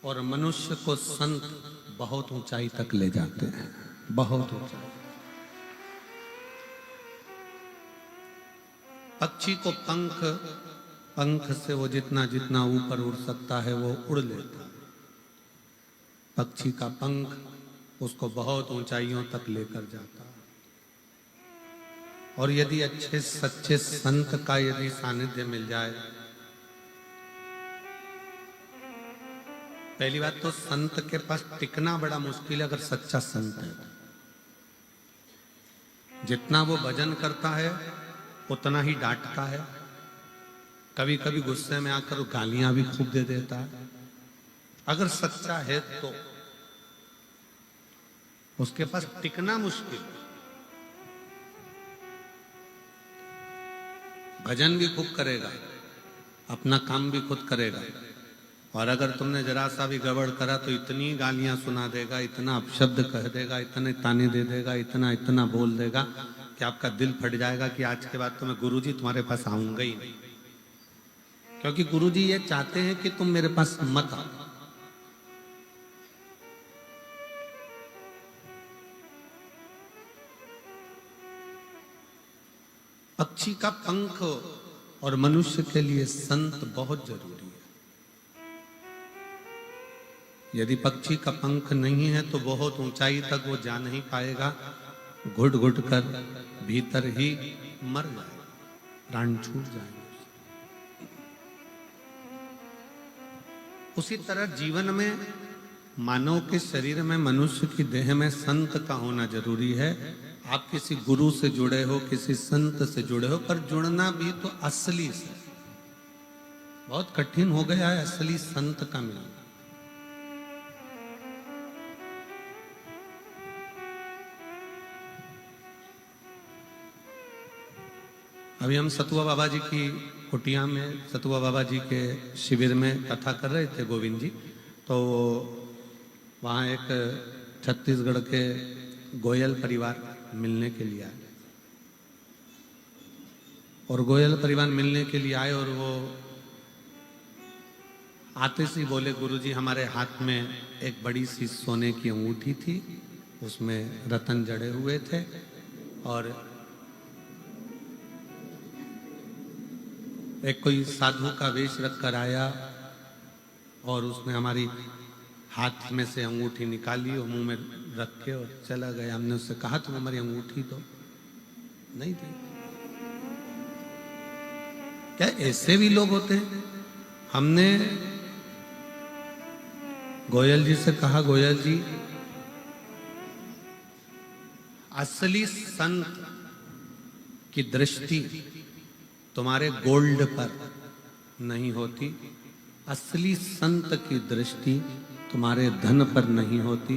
और मनुष्य को संत बहुत ऊंचाई तक ले जाते हैं, बहुत ऊंचाई। पक्षी को पंख, पंख से वो जितना जितना ऊपर उड़ सकता है वो उड़ लेता है। पक्षी का पंख उसको बहुत ऊंचाइयों तक लेकर जाता है। और यदि अच्छे सच्चे संत का यदि सानिध्य मिल जाए, पहली बात तो संत के पास टिकना बड़ा मुश्किल है अगर सच्चा संत है। जितना वो भजन करता है उतना ही डांटता है, कभी कभी गुस्से में आकर गालियां भी खूब दे देता है। अगर सच्चा है तो उसके पास टिकना मुश्किल है। भजन भी खूब करेगा, अपना काम भी खुद करेगा, और अगर तुमने जरा सा भी गड़बड़ करा तो इतनी गालियां सुना देगा, इतना अपशब्द कह देगा, इतने ताने दे देगा, इतना इतना बोल देगा कि आपका दिल फट जाएगा कि आज के बाद तो मैं गुरुजी तुम्हारे पास आऊंगा ही नहीं। क्योंकि गुरुजी ये चाहते हैं कि तुम मेरे पास मत आओ। पक्षी का पंख और मनुष्य के लिए संत बहुत जरूरी है। यदि पक्षी का पंख नहीं है तो बहुत ऊंचाई तक वो जा नहीं पाएगा, घुट घुट कर भीतर ही मर जाएगा, प्राण छूट जाएगा। उसी तरह जीवन में मानव के शरीर में, मनुष्य की देह में संत का होना जरूरी है। आप किसी गुरु से जुड़े हो, किसी संत से जुड़े हो, पर जुड़ना भी तो असली से। बहुत कठिन हो गया है असली संत का मिलना। अभी हम सतुआ बाबा जी की कुटिया में, सतुआ बाबा जी के शिविर में कथा कर रहे थे गोविंद जी। तो वहाँ एक छत्तीसगढ़ के गोयल परिवार मिलने के लिए आए, और गोयल परिवार मिलने के लिए आए और वो आते से बोले, गुरुजी हमारे हाथ में एक बड़ी सी सोने की अंगूठी थी, उसमें रतन जड़े हुए थे, और एक कोई साधु का वेश रख कर आया और उसने हमारी हाथ में से अंगूठी निकाली और मुंह में रख के और चला गया। हमने उससे कहा तुम हमारी अंगूठी दो, नहीं दी। क्या ऐसे भी लोग होते हैं? हमने गोयल जी से कहा, गोयल जी असली संत की दृष्टि तुम्हारे गोल्ड पर नहीं होती, असली संत की दृष्टि तुम्हारे धन पर नहीं होती,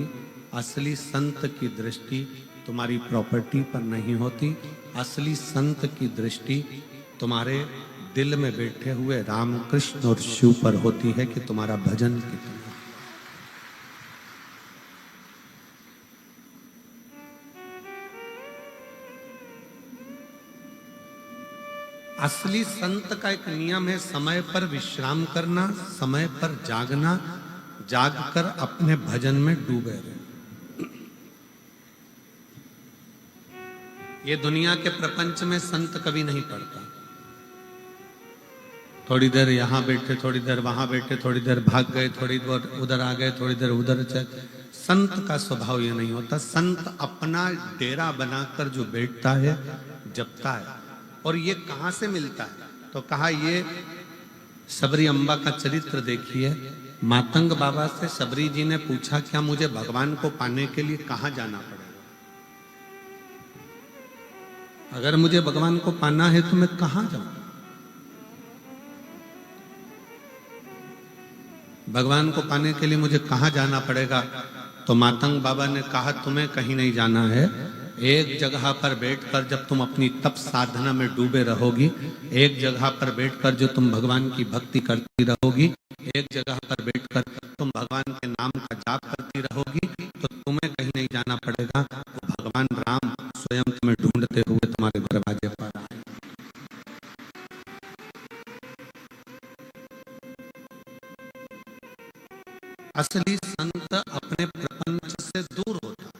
असली संत की दृष्टि तुम्हारी प्रॉपर्टी पर नहीं होती, असली संत की दृष्टि तुम्हारे दिल में बैठे हुए राम कृष्ण और शिव पर होती है कि तुम्हारा भजन कितना। असली संत का एक नियम है समय पर विश्राम करना, समय पर जागना, जागकर अपने भजन में डूबे रहना। ये दुनिया के प्रपंच में संत कभी नहीं पड़ता। थोड़ी देर यहां बैठे, थोड़ी देर वहां बैठे, थोड़ी देर भाग गए, थोड़ी देर उधर आ गए, थोड़ी देर उधर चले। संत का स्वभाव ये नहीं होता। संत अपना डेरा बनाकर जो बैठता है, जपता है। और ये कहां से मिलता है? तो कहा ये सबरी अम्बा का चरित्र देखिए। मातंग बाबा से सबरी जी ने पूछा, क्या मुझे भगवान को पाने के लिए कहां जाना पड़ेगा? अगर मुझे भगवान को पाना है तो मैं कहां जाऊं? भगवान को पाने के लिए मुझे कहां जाना पड़ेगा? तो मातंग बाबा ने कहा, तुम्हें कहीं नहीं जाना है। एक जगह पर बैठकर जब तुम अपनी तप साधना में डूबे रहोगी, एक जगह पर बैठकर जो तुम भगवान की भक्ति करती रहोगी, एक जगह पर बैठकर तुम भगवान के नाम का जाप करती रहोगी, तो तुम्हें कहीं नहीं जाना पड़ेगा। भगवान राम स्वयं तुम्हें ढूंढते हुए तुम्हारे दरवाजे पर आए। असली संत अपने प्रपंच से दूर होता है,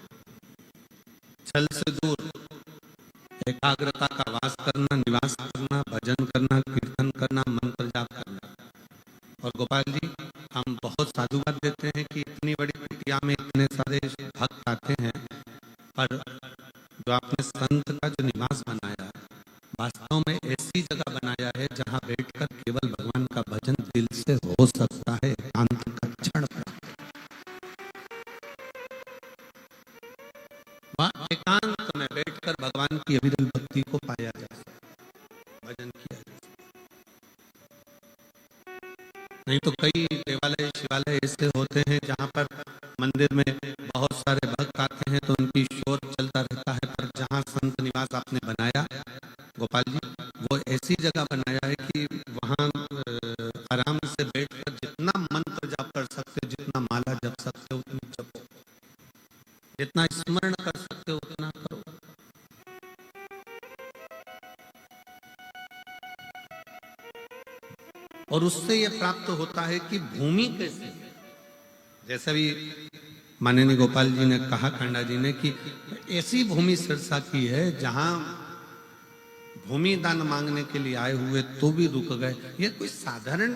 छल से दूर, एकाग्रता का वास करना, निवास करना, भजन करना, कीर्तन करना, मंत्र जाप करना। और गोपाल जी, हम बहुत साधुवाद देते हैं कि इतनी बड़ी कुटिया में इतने सारे भक्त आते हैं, पर जो आपने संत का जो निवास बनाया है, वास्तव में ऐसी जगह बनाया है जहां बैठकर केवल भगवान का भजन दिल से हो सकता है, एकांत का क्षण। वहां एकांत में बैठकर भगवान की अविरल भक्ति को पाया जा सकता, भजन किया जा सकता। नहीं तो कई देवालय शिवालय ऐसे होते हैं जहां पर मंदिर में बहुत सारे भक्त आते हैं तो उनकी शोर चलता रहता है, पर जहां संत निवास आपने बनाया गोपाल जी, वो ऐसी जगह बनाया है कि वहां आराम से बैठकर जितना मंत्र जाप कर सकते, जितना माला जप सकते उतनी जपो, जितना स्मरण कर सकते उतना करो। और उससे यह प्राप्त होता है कि भूमि कैसे, जैसे भी माननीय गोपाल जी ने कहा, खंडा जी ने, कि ऐसी भूमि सिरसा की है जहां भूमि दान मांगने के लिए आए हुए तो भी रुक गए। ये कोई साधारण,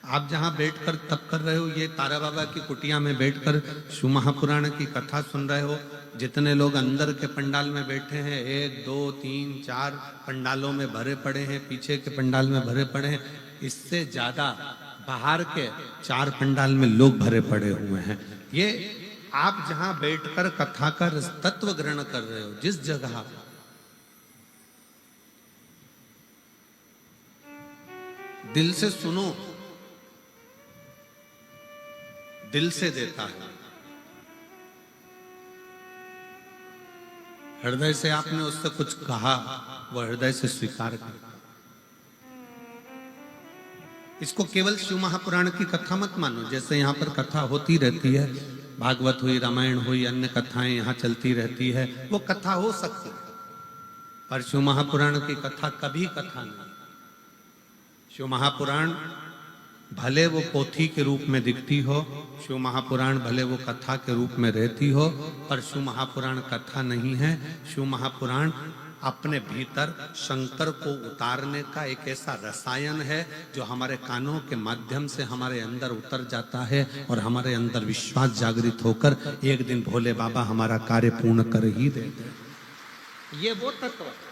आप जहां बैठकर तप कर रहे हो, ये तारा बाबा की कुटिया में बैठकर शिव महापुराण की कथा सुन रहे हो, जितने लोग अंदर के पंडाल में बैठे हैं, 1 2 3 4 पंडालों में भरे पड़े हैं, पीछे के पंडाल में भरे पड़े हैं, इससे ज्यादा बाहर के 4 पंडाल में लोग भरे पड़े हुए हैं। ये आप जहां बैठकर कथा का तत्व ग्रहण कर रहे हो, जिस जगह, दिल से सुनो, दिल से देता है, हृदय से आपने उससे कुछ कहा, वह हृदय से स्वीकार कर। इसको केवल शिव महापुराण की कथा मत मानो, जैसे यहाँ पर कथा होती रहती है, भागवत हुई, रामायण हुई, अन्य कथाएं यहाँ चलती रहती है, वो कथा हो सकती है, पर शिव महापुराण की कथा कभी कथा नहीं। शिव महापुराण भले वो पोथी के रूप में दिखती हो, शिव महापुराण भले वो कथा के रूप में रहती हो, पर शिव महापुराण कथा नहीं है। शिव महापुराण अपने भीतर शंकर को उतारने का एक ऐसा रसायन है जो हमारे कानों के माध्यम से हमारे अंदर उतर जाता है और हमारे अंदर विश्वास जागृत होकर एक दिन भोले बाबा हमारा कार्य पूर्ण कर ही देते। ये वो तत्व है।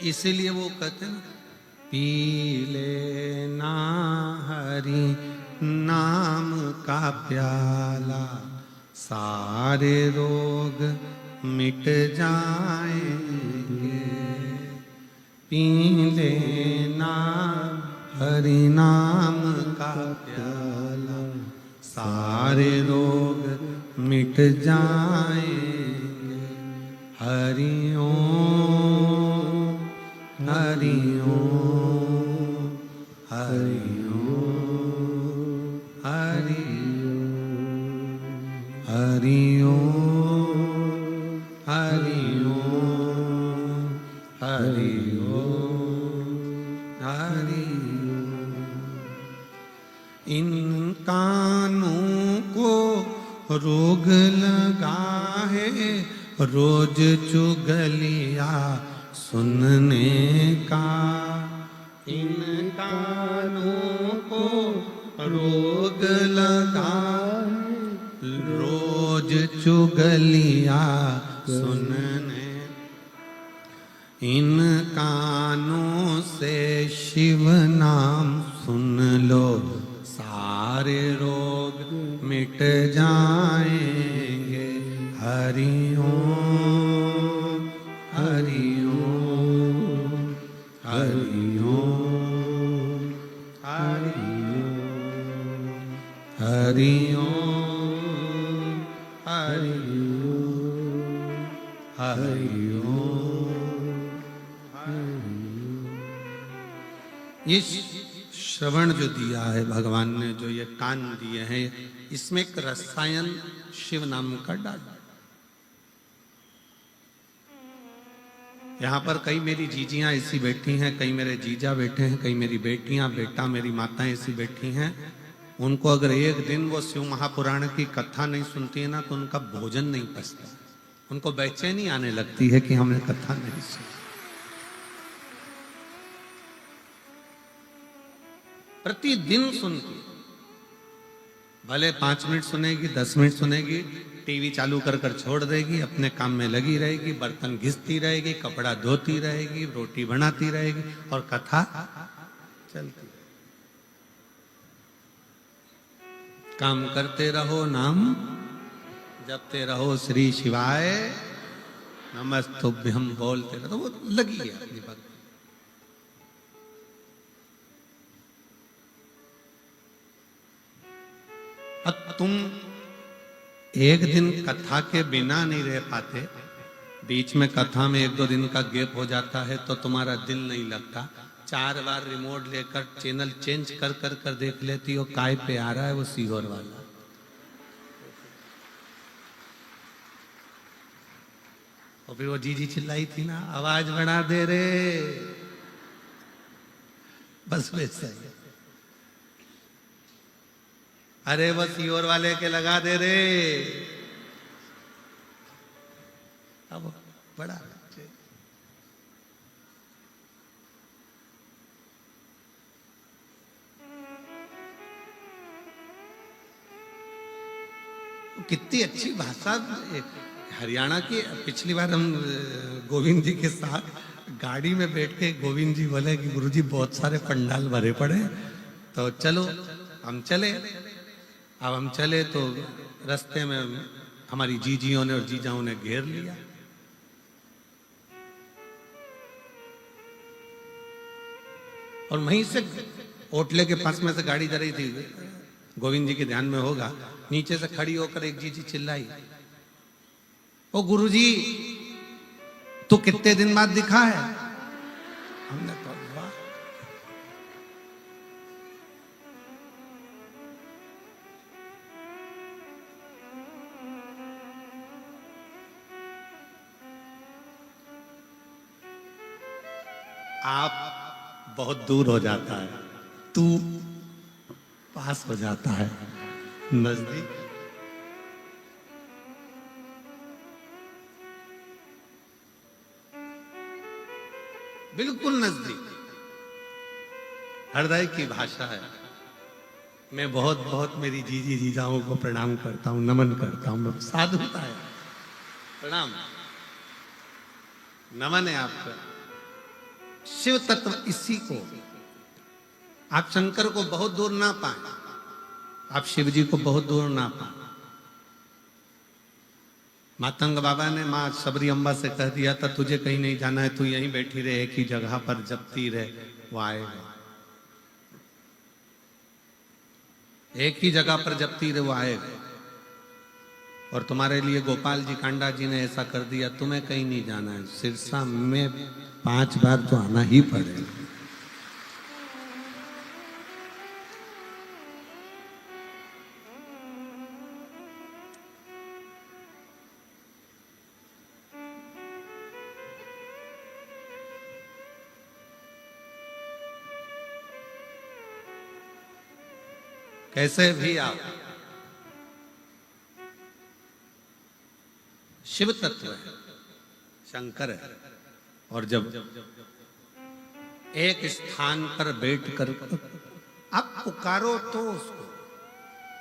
इसीलिए वो कहते हैं, पी लेना हरि नाम का प्याला, सारे रोग मिट जाएंगे। पी लेना हरि नाम का प्याला, सारे रोग मिट जाएंगे। हरि ओम हरि ओम हरि ओम हरि ओम हरि ओम हरि ओम हरि ओम हरि ओम। इन कानों को रोग लगा है रोज चुगलिया सुनने का। इन कानों को रोग लगा रोज चुगलिया सुनने। इन कानों से शिव नाम सुन लो, सारे रोग मिट जाएंगे। हरि ओम हरि ओम हरि ओम हरि ओम हरि ओम हरि ओम हरि ओम। ये श्रवण जो दिया है भगवान ने, जो ये कान दिए हैं, इसमें एक रसायन शिव नाम का डाला। यहां पर कई मेरी जीजियां ऐसी बैठी हैं, कई मेरे जीजा बैठे हैं, कई मेरी बेटियां, बेटा, मेरी माताएं ऐसी बैठी हैं। उनको अगर एक दिन वो शिव महापुराण की कथा नहीं सुनती है ना, तो उनका भोजन नहीं पचता। उनको बेचैनी आने लगती है कि हमने कथा नहीं सुनी। प्रतिदिन सुनती, भले 5 मिनट सुनेगी, 10 मिनट सुनेगी, टीवी चालू कर कर छोड़ देगी, अपने काम में लगी रहेगी, बर्तन घिसती रहेगी, कपड़ा धोती रहेगी, रोटी बनाती रहेगी और कथा चलती। काम करते रहो, नाम जपते रहो, श्री शिवाय नमस्तुभ्यम बोलते रहो, तो वो लगी है अपनी भक्ति। अब तुम एक दिन कथा के बिना नहीं रह पाते, बीच में कथा में 1-2 दिन का गैप हो जाता है तो तुम्हारा दिल नहीं लगता। 4 बार रिमोट लेकर चैनल चेंज कर कर कर देख लेती हो, काय पे आ रहा है वो सीहोर वाला। और फिर वो जीजी चिल्लाई थी ना, आवाज बढ़ा दे रे, बस वैसा ही। अरे वो सीहोर वाले के लगा दे रे, अब बड़ा कितनी अच्छी भाषा। हरियाणा की, पिछली बार हम गोविंद जी के साथ गाड़ी में बैठ के गोविंद जी बोले कि गुरुजी बहुत सारे पंडाल भरे पड़े, तो चलो हम चले। अब हम चले तो रास्ते में हमारी जीजियों ने और जीजाओं ने घेर लिया। और वहीं से होटले के पास में से गाड़ी जा रही थी, गोविंद जी के ध्यान में होगा, नीचे से खड़ी होकर एक जीजी चिल्लाई, ओ गुरुजी तू कितने दिन बाद दिखा है? हमने तो वाह, आप बहुत दूर हो जाता है, तू पास हो जाता है, नजदीक। बिल्कुल नजदीक, हृदय की भाषा है। मैं बहुत बहुत मेरी जीजी जीजाओं को प्रणाम करता हूं, नमन करता हूं। साधुता है, प्रणाम, नमन है आपका। शिव तत्व इसी को, आप शंकर को बहुत दूर ना पाए, आप शिव जी को बहुत दूर ना पाए। मातंग बाबा ने माँ सबरी अम्बा से कह दिया था, तुझे कहीं नहीं जाना है, तू यहीं बैठी रहे, एक ही जगह पर जपती रहे, वो आएगा। एक ही जगह पर जपती रहे, वो आएगा। और तुम्हारे लिए गोपाल जी कांडा जी ने ऐसा कर दिया, तुम्हें कहीं नहीं जाना है, सिरसा में 5 बार तो आना ही पड़ेगा। कैसे भी आप, शिव तत्व है, शंकर है। और जब एक स्थान पर बैठकर आप पुकारो तो उसको,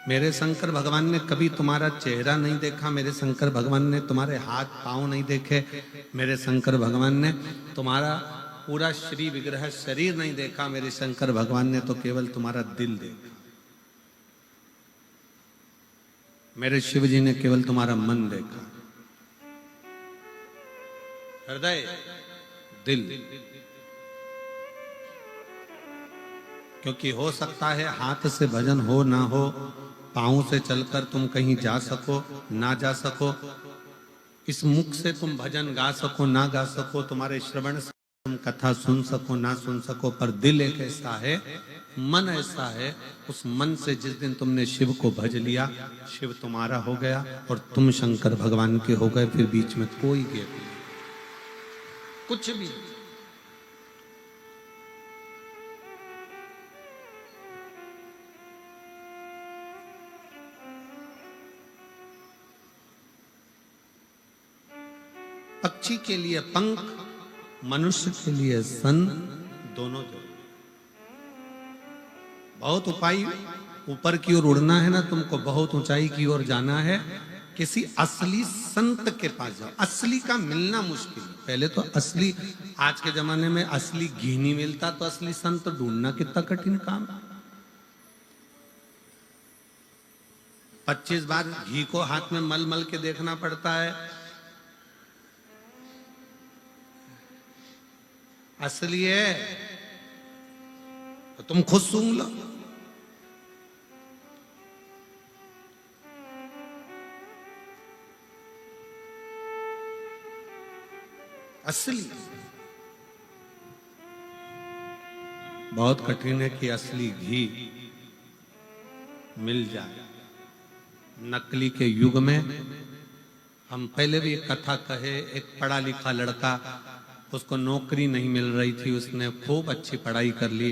मेरे शंकर भगवान ने कभी तुम्हारा चेहरा नहीं देखा, मेरे शंकर भगवान ने तुम्हारे हाथ पांव नहीं देखे, मेरे शंकर भगवान ने तुम्हारा पूरा श्री विग्रह शरीर नहीं देखा, मेरे शंकर भगवान ने तो केवल तुम्हारा दिल देखा। मेरे शिव जी ने केवल तुम्हारा मन देखा, हृदय, दिल। क्योंकि हो सकता है हाथ से भजन हो ना हो, पांव से चलकर तुम कहीं जा सको ना जा सको, इस मुख से तुम भजन गा सको ना गा सको, तुम्हारे श्रवण से तुम कथा सुन सको ना सुन सको, पर दिल एक ऐसा है, मन ऐसा है, उस मन से जिस दिन तुमने शिव को भज लिया, शिव तुम्हारा हो गया और तुम शंकर भगवान के हो गए। फिर बीच में कोई गैप नहीं, कुछ भी। पक्षी के लिए पंख, मनुष्य के लिए सन, दोनों दो। बहुत उपाय, ऊपर की ओर उड़ना है ना तुमको, बहुत ऊंचाई की ओर जाना है, किसी असली संत के पास जाओ। असली का मिलना मुश्किल। पहले तो असली, आज के जमाने में असली घी नहीं मिलता तो असली संत ढूंढना कितना कठिन काम। 25 बार घी को हाथ में मल मल के देखना पड़ता है। असली है तो तुम खुद सूंघ लो। असली बहुत कठिन है कि असली घी मिल जाए। नकली के युग में हम पहले भी एक कथा कहे, एक पढ़ा लिखा लड़का, उसको नौकरी नहीं मिल रही थी, उसने खूब अच्छी पढ़ाई कर ली।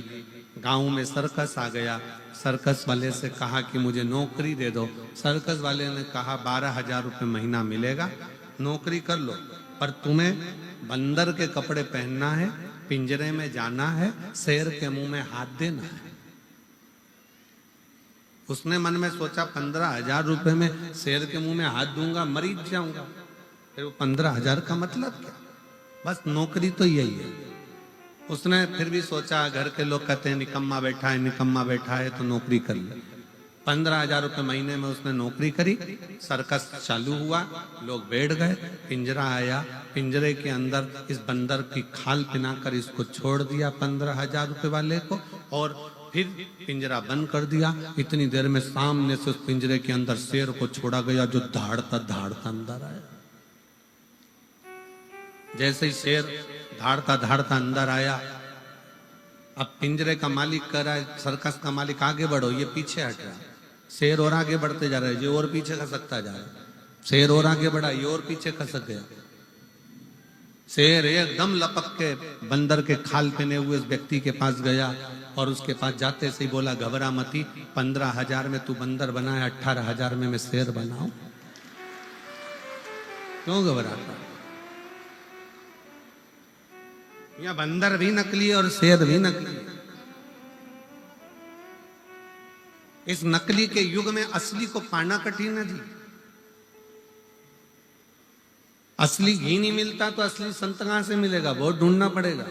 गांव में सर्कस आ गया, सर्कस वाले से कहा कि मुझे नौकरी दे दो। सर्कस वाले ने कहा 12,000 रुपये महीना मिलेगा, नौकरी कर लो, पर तुम्हें बंदर के कपड़े पहनना है, पिंजरे में जाना है, शेर के मुंह में हाथ देना है। उसने मन में सोचा 15,000 रुपये में शेर के मुंह में हाथ दूंगा, मरीज जाऊंगा। फिर वो 15,000 का मतलब क्या, बस नौकरी तो यही है। उसने फिर भी सोचा, घर के लोग कहते हैं निकम्मा बैठा है, निकम्मा बैठा है, तो नौकरी कर ले। 15,000 रुपये महीने में उसने नौकरी करी। सर्कस चालू हुआ, लोग बैठ गए, पिंजरा आया, पिंजरे के अंदर इस बंदर की खाल पिनाकर इसको छोड़ दिया 15,000 रुपये वाले को, और फिर पिंजरा बंद कर दिया। इतनी देर में सामने से उस पिंजरे के अंदर शेर को छोड़ा गया, जो धाड़ता धाड़ता अंदर आया। जैसे ही शेर धाड़ता धाड़ता अंदर आया, अब पिंजरे का मालिक कह रहा है, सर्कस का मालिक आगे बढ़ो, ये पीछे हट रहा है। शेर और आगे बढ़ते जा रहा है, ये और पीछे खसकता जा रहा है। शेर और आगे बढ़ा, ये और पीछे खसक गया। शेर एकदम लपक के बंदर के खाल पहने हुए उस व्यक्ति के पास गया, और उसके पास जाते से ही बोला, घबरा मती, 15,000 में तू बंदर बना है, 18,000 में मैं शेर बनाऊं, क्यों घबराता? या बंदर भी नकली और शेर भी नकली। इस नकली के युग में असली को पाना कठिन है जी। असली घी नहीं मिलता तो असली संत कहां से मिलेगा, बहुत ढूंढना पड़ेगा।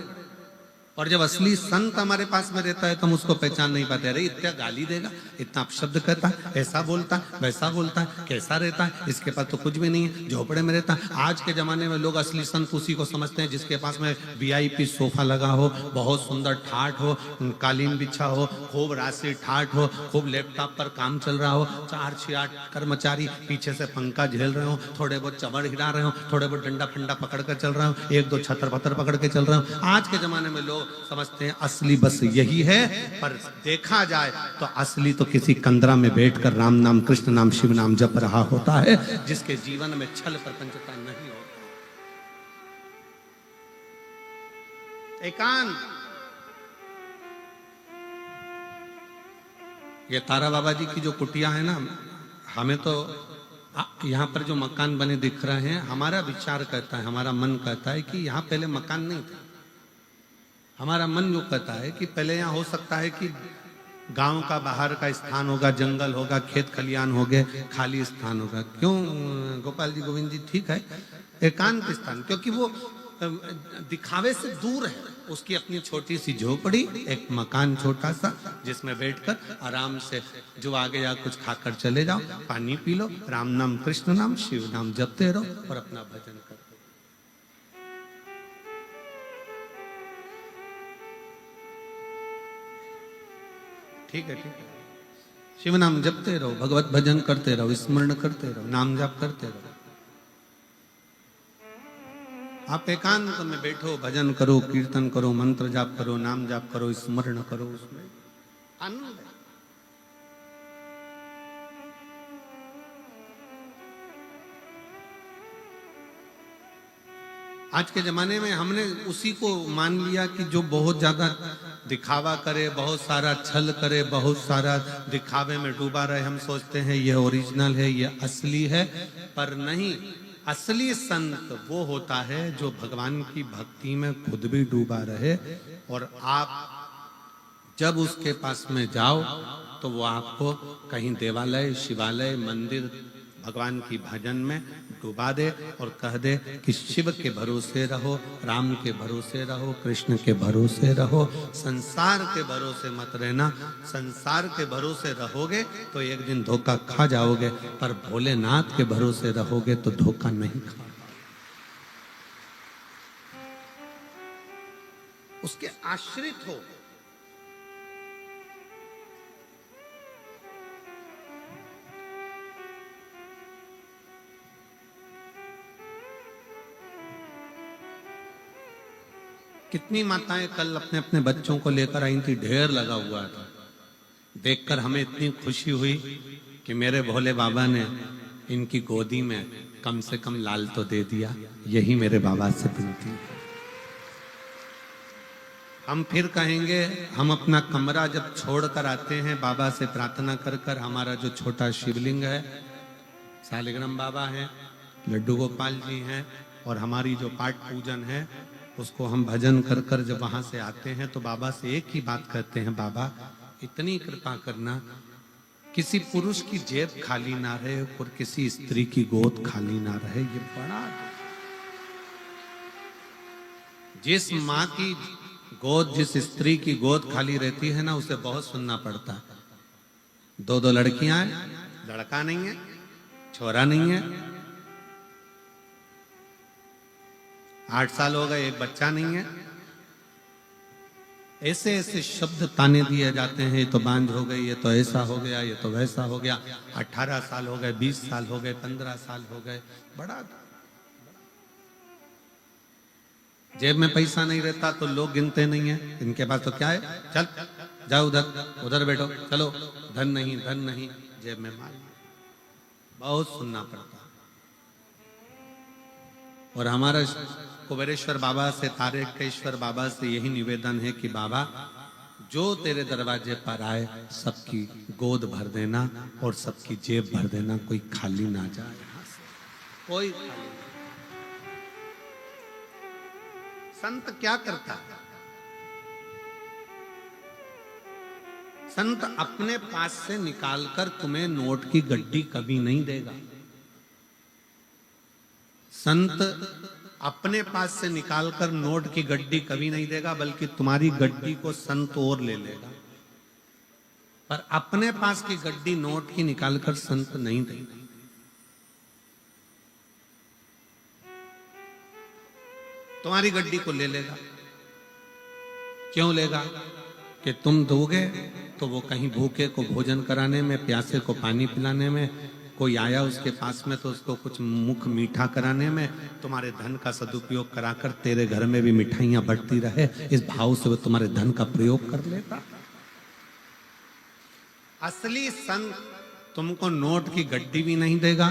और जब असली संत हमारे पास में रहता है तो हम उसको पहचान नहीं पाते। अरे इतना गाली देगा, इतना अपशब्द कहता है, ऐसा बोलता है, वैसा बोलता है, कैसा रहता है, इसके पास तो कुछ भी नहीं है, झोपड़े में रहता है। आज के जमाने में लोग असली संत उसी को समझते हैं जिसके पास में VIP सोफा लगा हो, बहुत सुंदर ठाठ हो, कालीन बिछा हो, खूब राशि ठाठ हो, खूब लैपटॉप पर काम चल रहा हो, 4-6-8 कर्मचारी पीछे से पंखा झेल रहे हो, थोड़े बहुत चमड़ हिला रहे हो, थोड़े बहुत डंडा फंडा पकड़ कर चल रहे हो, 1-2 छतर पत्थर पकड़ के चल रहे हो। आज के जमाने में लोग समझते हैं असली बस यही है, पर देखा जाए तो असली तो किसी कंदरा में बैठकर राम नाम, कृष्ण नाम, शिव नाम जप रहा होता है, जिसके जीवन में छल प्रपंचता नहीं होता। एकांत। ये तारा बाबा जी की जो कुटिया है ना, हमें तो यहाँ पर जो मकान बने दिख रहे हैं, हमारा विचार कहता है, हमारा मन कहता है कि यहाँ पहले मकान नहीं थे। हमारा मन जो कहता है कि पहले यहाँ हो सकता है कि गांव का बाहर का स्थान होगा, जंगल होगा, खेत खलियान हो गए, खाली स्थान होगा। क्यों गोपाल जी, गोविंद जी, ठीक है, एकांत स्थान, क्योंकि वो दिखावे से दूर है। उसकी अपनी छोटी सी झोपड़ी, एक मकान छोटा सा, जिसमें बैठकर आराम से जो आ गया कुछ खाकर चले जाओ, पानी पी लो, राम नाम, कृष्ण नाम, शिव नाम जपते रहो और अपना भजन करो। ठीक है, ठीक है। शिव नाम जपते रहो, भगवत भजन करते रहो, स्मरण करते रहो, नाम जाप करते रहो। आप एकांत में बैठो, भजन करो, कीर्तन करो, मंत्र जाप करो, नाम जाप करो, स्मरण करो, उसमें आनंद है। आज के जमाने में हमने उसी को मान लिया कि जो बहुत ज्यादा दिखावा करे, बहुत सारा छल करे, बहुत सारा दिखावे में डूबा रहे, हम सोचते हैं ये ओरिजिनल है, ये असली है। पर नहीं, असली संत वो होता है जो भगवान की भक्ति में खुद भी डूबा रहे, और आप जब उसके पास में जाओ तो वो आपको कहीं देवालय, शिवालय, मंदिर, भगवान की भजन में डुबा दे और कह दे कि शिव के भरोसे रहो, राम के भरोसे रहो, कृष्ण के भरोसे रहो, संसार के भरोसे मत रहना। संसार के भरोसे रहोगे तो एक दिन धोखा खा जाओगे, पर भोलेनाथ के भरोसे रहोगे तो धोखा नहीं खा, उसके आश्रित हो। कितनी माताएं कल अपने अपने बच्चों को लेकर आई थी, ढेर लगा हुआ था। देखकर हमें इतनी खुशी हुई कि मेरे भोले बाबा ने इनकी गोदी में कम से कम लाल तो दे दिया। यही मेरे बाबा से विनती है। हम फिर कहेंगे, हम अपना कमरा जब छोड़कर आते हैं बाबा से प्रार्थना कर कर, हमारा जो छोटा शिवलिंग है, शालिग्राम बाबा हैं, लड्डू गोपाल जी हैं, और हमारी जो पाठ पूजन है उसको हम भजन कर कर जब वहां से आते हैं तो बाबा से एक ही बात कहते हैं, बाबा इतनी कृपा करना, किसी पुरुष की जेब खाली ना रहे और किसी स्त्री की गोद खाली ना रहे। ये बड़ा, जिस माँ की गोद, जिस स्त्री की गोद खाली रहती है ना, उसे बहुत सुनना पड़ता है। दो दो लड़कियां हैं, लड़का नहीं है, छोरा नहीं है, 8 साल हो गए, एक बच्चा नहीं है। ऐसे ऐसे शब्द ताने दिए जाते हैं, ये तो बांझ हो गई, ये तो ऐसा हो गया, ये तो वैसा हो गया। 18 साल हो गए, 20 साल हो गए, 15 साल हो गए। बड़ा जेब में पैसा नहीं रहता तो लोग गिनते नहीं है, इनके पास तो क्या है, चल जाओ उधर, उधर बैठो, चलो, धन नहीं, धन नहीं, जेब में माल। बहुत सुनना पड़ता। और हमारा कुबेरेश्वर बाबा से, तारकेश्वर बाबा से यही निवेदन है कि बाबा जो तेरे दरवाजे पर आए सबकी गोद भर देना और सबकी जेब भर देना, कोई खाली ना जाए यहां से, कोई खाली। संत क्या करता है? संत अपने पास से निकालकर तुम्हें नोट की गड्डी कभी नहीं देगा। संत अपने पास से निकालकर नोट की गड्डी कभी नहीं देगा, बल्कि तुम्हारी गड्डी को संत और ले लेगा। पर अपने पास की गड्डी नोट की निकालकर संत नहीं देगा। तुम्हारी गड्डी को ले लेगा। क्यों लेगा? कि तुम दोगे तो वो कहीं भूखे को भोजन कराने में, प्यासे को पानी पिलाने में, कोई आया उसके पास में तो उसको कुछ मुख मीठा कराने में, तुम्हारे धन का सदुपयोग कराकर तेरे घर में भी मिठाइयां बढ़ती रहे, इस भाव से वो तुम्हारे धन का प्रयोग कर लेता। असली संत तुमको नोट की गड्डी भी नहीं देगा,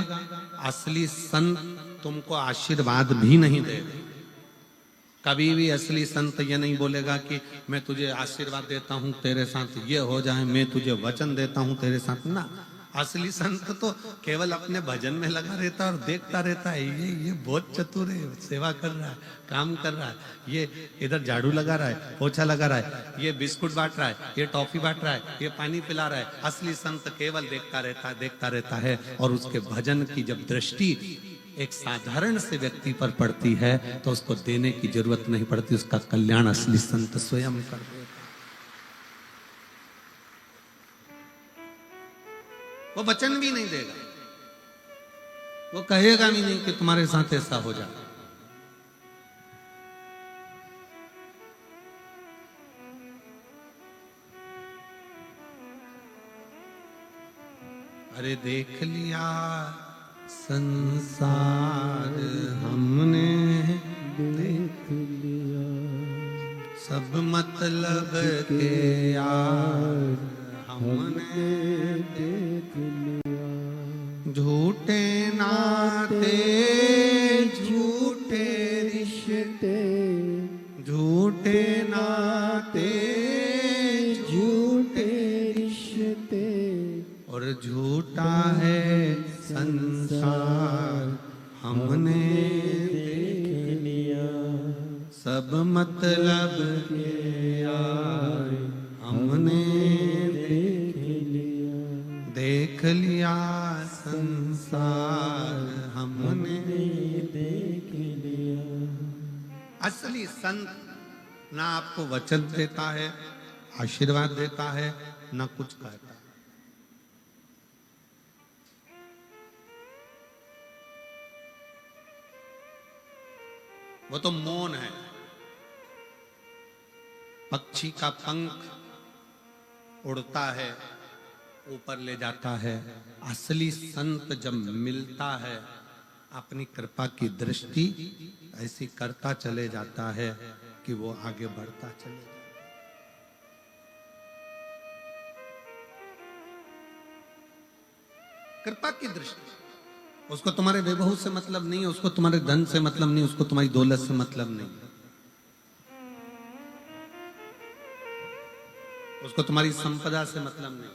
असली संत तुमको आशीर्वाद भी नहीं देगा। कभी भी असली संत ये नहीं बोलेगा कि मैं तुझे आशीर्वाद देता हूं, तेरे साथ ये हो जाए, मैं तुझे वचन देता हूं तेरे साथ, ना। असली संत तो केवल अपने भजन में लगा रहता है और देखता रहता है, ये बहुत चतुर है, सेवा कर रहा है, काम कर रहा है, ये इधर झाड़ू लगा रहा है, पोछा लगा रहा है, ये बिस्कुट बांट रहा है, ये टॉफी बांट रहा है, ये पानी पिला रहा है। असली संत केवल देखता रहता है। और उसके भजन की जब दृष्टि एक साधारण से व्यक्ति पर पड़ती है तो उसको देने की जरूरत नहीं पड़ती, उसका कल्याण असली संत स्वयं कर देता। वो वचन भी नहीं देगा, वो कहेगा भी नहीं कि तुम्हारे साथ ऐसा हो जाए। अरे देख लिया संसार हमने, सब मतलब के यार हमने देख लिया। झूठे नाते झूठे रिश्ते झूठे नाते झूठे रिश्ते और झूठा है संसार हमने देख लिया। सब मतलब के यार हमने देख लिया संसार हमने देख लिया। असली संत ना आपको वचन देता है, आशीर्वाद देता है, ना कुछ कहता है। वो तो मौन है। पक्षी का पंख उड़ता है, ऊपर ले जाता है। असली संत जब मिलता है, अपनी कृपा की दृष्टि ऐसी करता चले जाता है कि वो आगे बढ़ता चले जाता है। कृपा की दृष्टि, उसको तुम्हारे वैभव से मतलब नहीं है, उसको तुम्हारे धन से मतलब नहीं, उसको तुम्हारी दौलत से मतलब नहीं, उसको तुम्हारी संपदा से मतलब नहीं।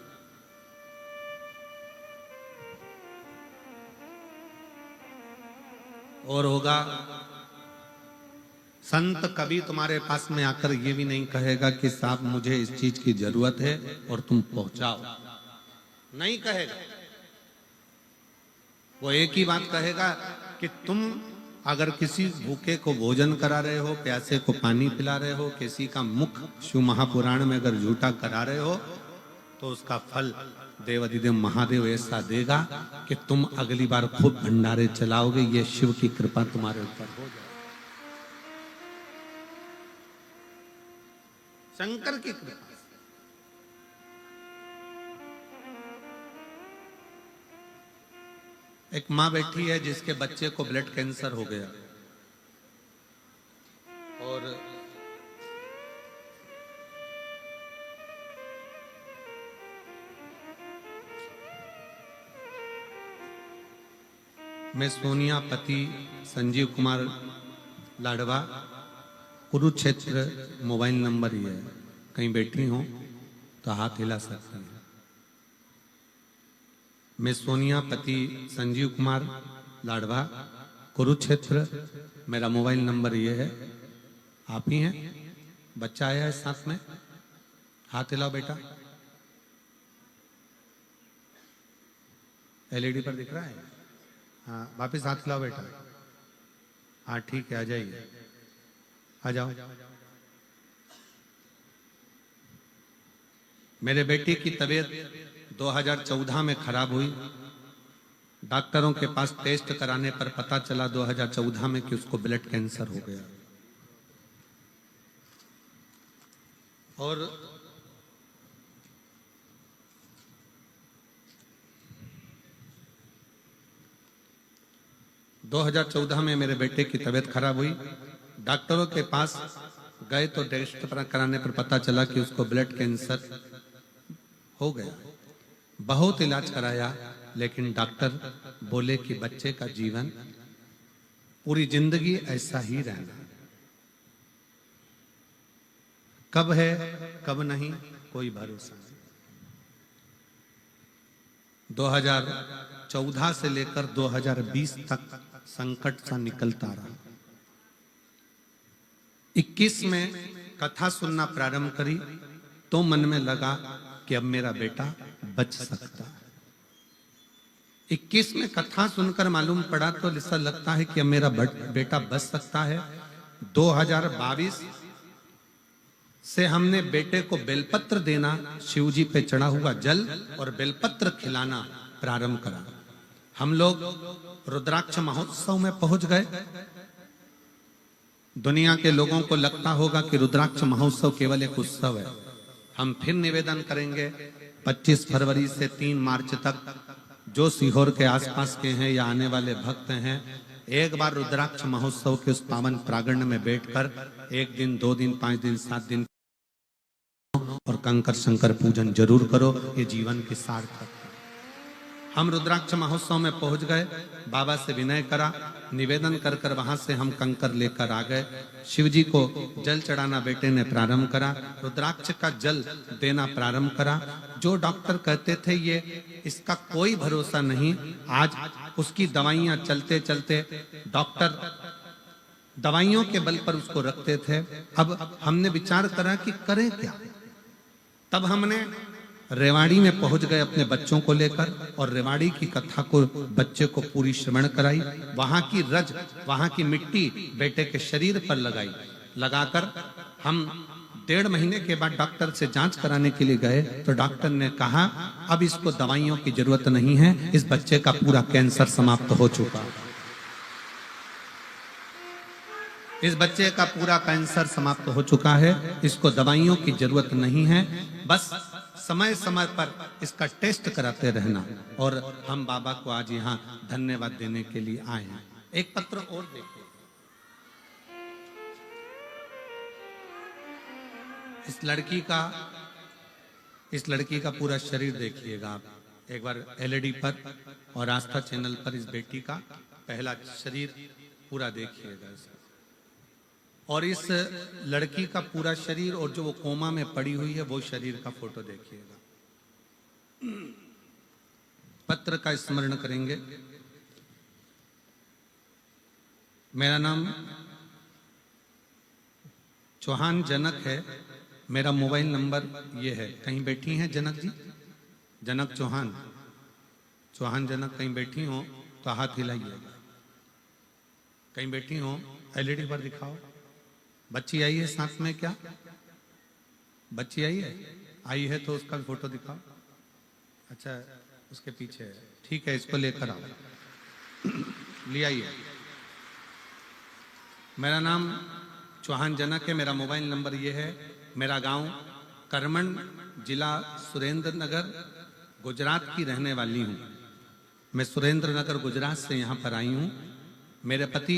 और होगा, संत कभी तुम्हारे पास में आकर ये भी नहीं कहेगा कि साहब मुझे इस चीज की जरूरत है और तुम पहुंचाओ, नहीं कहेगा। वो एक ही बात कहेगा कि तुम अगर किसी भूखे को भोजन करा रहे हो, प्यासे को पानी पिला रहे हो, किसी का मुख शिव महापुराण में अगर झूठा करा रहे हो, तो उसका फल देवाधिदेव महादेव ऐसा देगा कि तुम अगली बार खूब भंडारे चलाओगे। ये शिव की कृपा तुम्हारे ऊपर हो जाए, शंकर की कृपा। एक माँ बैठी है जिसके बच्चे को ब्लड कैंसर हो गया और मैं सोनिया पति संजीव कुमार लाडवा, कुरुक्षेत्र मोबाइल नंबर ही है, कहीं बैठी हो तो हाथ हिला सकती है। मैं सोनिया पति संजीव कुमार लाडवा, कुरुक्षेत्र, मेरा मोबाइल नंबर ये है। आप ही हैं? बच्चा आया है साथ में, हाथ हिलाओ बेटा। एलईडी पर दिख रहा है? हाँ, वापिस हाथ हिलाओ बेटा। हाँ ठीक है, आ जाइए, आ जाओ। मेरे बेटे की तबीयत 2014 में खराब हुई। डॉक्टरों के पास टेस्ट कराने पर पता चला 2014 में कि उसको ब्लड कैंसर हो गया। और दो 2014 में मेरे बेटे की तबीयत खराब हुई। डॉक्टरों के पास गए तो टेस्ट कराने पर पता चला कि उसको ब्लड कैंसर हो गया। बहुत इलाज कराया, लेकिन डॉक्टर बोले कि बच्चे का जीवन पूरी जिंदगी ऐसा ही रहना, कब है कब नहीं कोई भरोसा नहीं। 2014 से लेकर 2020 तक संकट सा निकलता रहा। 21 में कथा सुनना प्रारंभ करी तो मन में लगा कि अब मेरा बेटा बच सकता है। 21 में कथा सुनकर मालूम पड़ा तो ऐसा लगता है कि अब मेरा बेटा बच सकता है। 2022 से हमने बेटे को बेलपत्र देना, शिवजी पे चढ़ा हुआ जल और बेलपत्र खिलाना प्रारंभ करा। हम लोग रुद्राक्ष महोत्सव में पहुंच गए। दुनिया के लोगों को लगता होगा कि रुद्राक्ष महोत्सव केवल एक उत्सव है। हम फिर निवेदन करेंगे 25 फरवरी से 3 मार्च तक जो सीहोर के आसपास के हैं या आने वाले भक्त हैं, एक बार रुद्राक्ष महोत्सव के उस पावन प्रांगण में बैठकर 1 दिन 2 दिन 5 दिन 7 दिन और कंकर शंकर पूजन जरूर करो, ये जीवन की सार्थक है। हम रुद्राक्ष महोत्सव में पहुंच गए, बाबा से विनय करा, निवेदन कर कर वहां से हम कंकर लेकर आ गए। शिव जी को जल चढ़ाना बेटे ने प्रारंभ करा, रुद्राक्ष का जल देना प्रारंभ करा। जो डॉक्टर कहते थे ये इसका कोई भरोसा नहीं, आज उसकी दवाइयां चलते चलते डॉक्टर दवाइयों के बल पर उसको रखते थे। अब हमने विचार करा कि करें क्या। तब हमने रेवाड़ी में पहुंच गए अपने बच्चों को लेकर और रेवाड़ी की कथा को बच्चे को पूरी श्रवण कराई। वहां की रज, वहां की मिट्टी बेटे के शरीर पर लगाई। लगाकर हम 1.5 महीने के बाद डॉक्टर से जांच कराने के लिए गए तो डॉक्टर ने कहा अब इसको दवाइयों की जरूरत नहीं है, इस बच्चे का पूरा कैंसर समाप्त हो चुका है। इस बच्चे का पूरा कैंसर समाप्त हो चुका है, इसको दवाइयों की जरूरत नहीं है, बस समय समय पर इसका टेस्ट कराते रहना। और हम बाबा को आज यहाँ धन्यवाद देने के लिए आए हैं। एक पत्र और देखिए, इस लड़की का पूरा शरीर देखिएगा आप एक बार एलईडी पर और आस्था चैनल पर। इस बेटी का पहला शरीर पूरा देखिएगा इसका। और इस लड़की का पूरा शरीर और जो वो कोमा में पड़ी हुई है वो शरीर का फोटो देखिएगा। पत्र का स्मरण करेंगे। मेरा नाम चौहान जनक है, मेरा मोबाइल नंबर ये है। कहीं बैठी हैं जनक जी? जनक चौहान, चौहान जनक कहीं बैठी हो तो हाथ हिलाइए। कहीं बैठी हो एलईडी पर दिखाओ। बच्ची आई है साथ में क्या? बच्ची आई है? आई है तो उसका फोटो दिखाओ। अच्छा उसके पीछे है, ठीक है, इसको लेकर आओ, ले आइए। मेरा नाम चौहान जनक है, मेरा मोबाइल नंबर ये है। मेरा गांव करमन, जिला सुरेंद्र नगर, गुजरात की रहने वाली हूँ। मैं सुरेंद्र नगर गुजरात से यहाँ पर आई हूँ। मेरे पति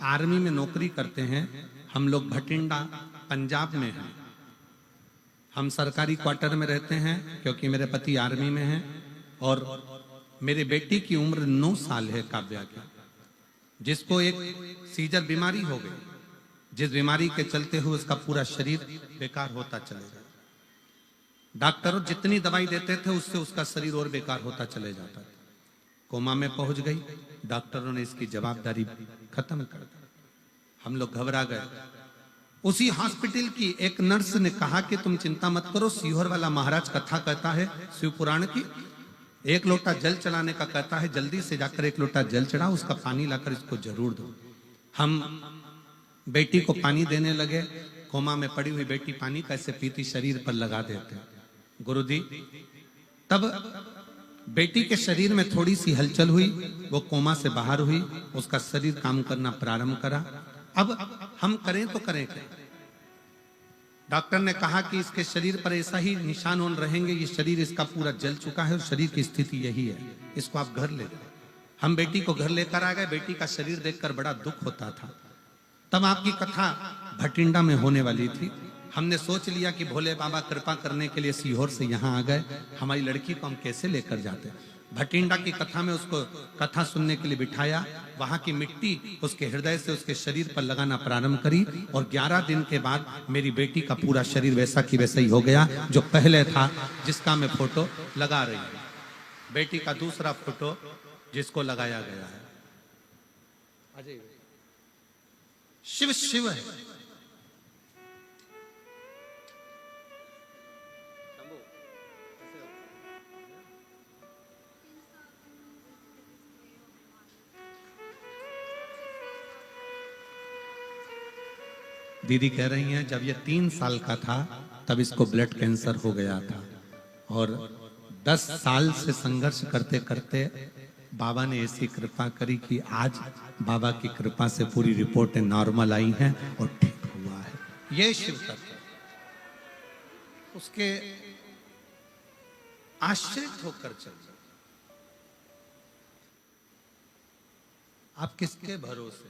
आर्मी में नौकरी करते हैं। हम लोग भटिंडा पंजाब में हैं। हम सरकारी क्वार्टर में रहते हैं क्योंकि मेरे पति आर्मी में हैं। और मेरी बेटी की उम्र 9 साल है, काव्या की, जिसको एक सीजर बीमारी हो गई, जिस बीमारी के चलते हुए उसका पूरा शरीर बेकार होता चलेगा। डॉक्टर जितनी दवाई देते थे उससे उसका शरीर और बेकार होता चले जाता था। कोमा में पहुंच गई, डॉक्टरों ने इसकी जवाबदारी खत्म कर दी। हम लोग घबरा गए। उसी हॉस्पिटल की एक नर्स ने कहा कि तुम चिंता मत करो, सीहोर वाला महाराज कथा कहता है शिव पुराण की, 1 लोटा जल चढ़ाने का कहता है, जल्दी से जाकर 1 लोटा जल चढ़ाओ, उसका पानी लाकर इसको जरूर दो। हम बेटी को पानी देने लगे। कोमा में पड़ी हुई बेटी पानी कैसे पीती, शरीर पर लगा देते गुरुजी। तब बेटी के शरीर में थोड़ी सी हलचल हुई, वो कोमा से बाहर हुई, उसका शरीर काम करना प्रारंभ करा। अब हम करें तो करें क्या? डॉक्टर ने कहा कि इसके शरीर पर ऐसा ही निशान ऑन रहेंगे, ये शरीर इसका पूरा जल चुका है और शरीर की स्थिति यही है, इसको आप घर ले जाओ। हम बेटी को घर लेकर आ गए। बेटी का शरीर देखकर बड़ा दुख होता था। तब आपकी कथा भटिंडा में होने वाली थी। हमने सोच लिया कि भोले बाबा कृपा करने के लिए सीहोर से यहाँ आ गए, हमारी लड़की को हम कैसे लेकर जाते। भटिंडा की कथा में उसको कथा सुनने के लिए बिठाया। वहां की मिट्टी उसके हृदय से उसके शरीर पर लगाना प्रारंभ करी और 11 दिन के बाद मेरी बेटी का पूरा शरीर वैसा की वैसा ही हो गया जो पहले था, जिसका मैं फोटो लगा रही हूँ। बेटी का दूसरा फोटो जिसको लगाया गया है। शिव शिव है। दीदी कह रही हैं जब ये 3 साल का था तब इसको ब्लड कैंसर हो गया था और 10 साल से संघर्ष करते करते बाबा ने ऐसी कृपा करी कि आज बाबा की कृपा से पूरी रिपोर्टें नॉर्मल आई हैं और ठीक हुआ है। ये शिव तत्व उसके आश्रित होकर चल। आप किसके भरोसे?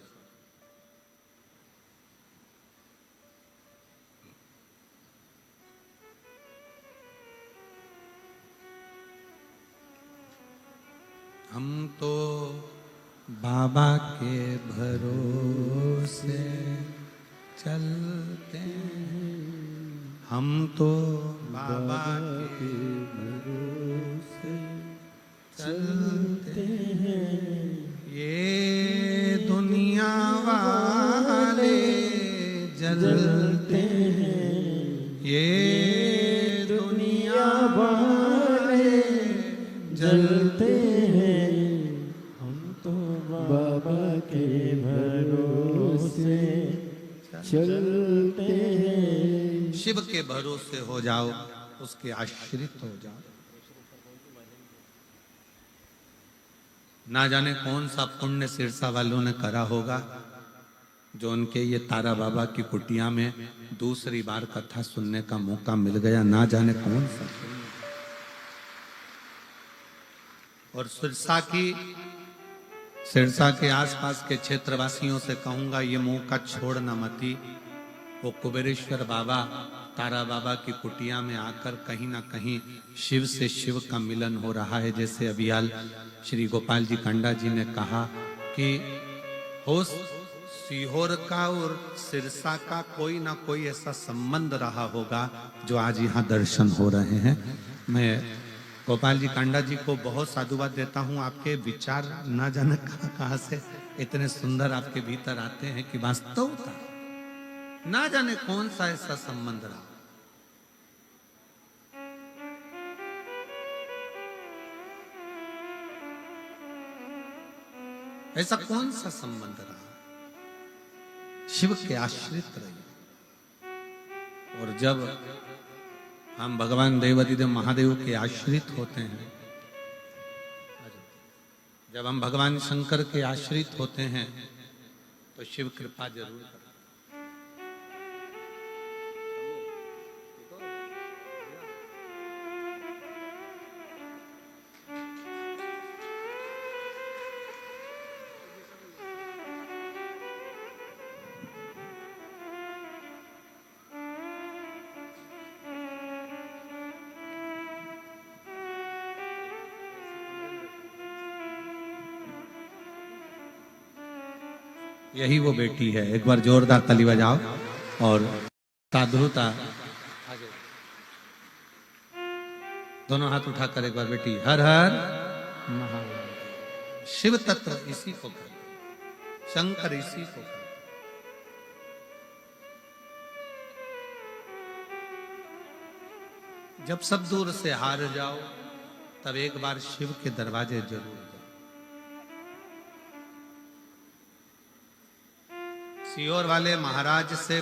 हम तो बाबा के भरोसे चलते हैं, हम तो बाबा के भरोसे चलते हैं। ये दुनिया वाले जलते हैं, ये दुनिया वाले जलते हैं। हम तो बाबा के भरोसे चलते हैं। शिव के भरोसे हो जाओ, उसके आश्रित हो जाओ। ना जाने कौन सा पुण्य सिरसा वालों ने करा होगा जो उनके ये तारा बाबा की कुटिया में दूसरी बार कथा सुनने का मौका मिल गया। ना जाने कौन सा पुण्य। और सिरसा के आसपास के क्षेत्रवासियों से कहूंगा, ये मौका छोड़ना मती। वो कुबेरेश्वर बाबा तारा बाबा की कुटिया में आकर कहीं ना कहीं शिव से शिव का मिलन हो रहा है। जैसे अभी हाल श्री गोपाल जी कांडा जी ने कहा कि हो सीहोर का और सिरसा का कोई ना कोई ऐसा संबंध रहा होगा जो आज यहाँ दर्शन हो रहे हैं। मैं गोपाल जी कांडा जी को बहुत साधुवाद देता हूँ। आपके विचार ना जाने कहाँ से इतने सुंदर आपके भीतर आते हैं कि वास्तवता ना जाने कौन सा ऐसा संबंध रहा। ऐसा कौन सा संबंध रहा? शिव के आश्रित रहिए। और जब हम भगवान देवाधिदेव महादेव के आश्रित होते हैं, जब हम भगवान शंकर के आश्रित होते हैं, तो शिव कृपा जरूर करते। यही वो बेटी है। एक बार जोरदार ताली बजाओ और साधुता दोनों हाथ उठाकर एक बार बेटी हर हर महादेव। शिव तत्व इसी को कहते, शंकर इसी को कहते। जब सब दूर से हार जाओ तब एक बार शिव के दरवाजे जरूर जाओ। सीहोर वाले महाराज से,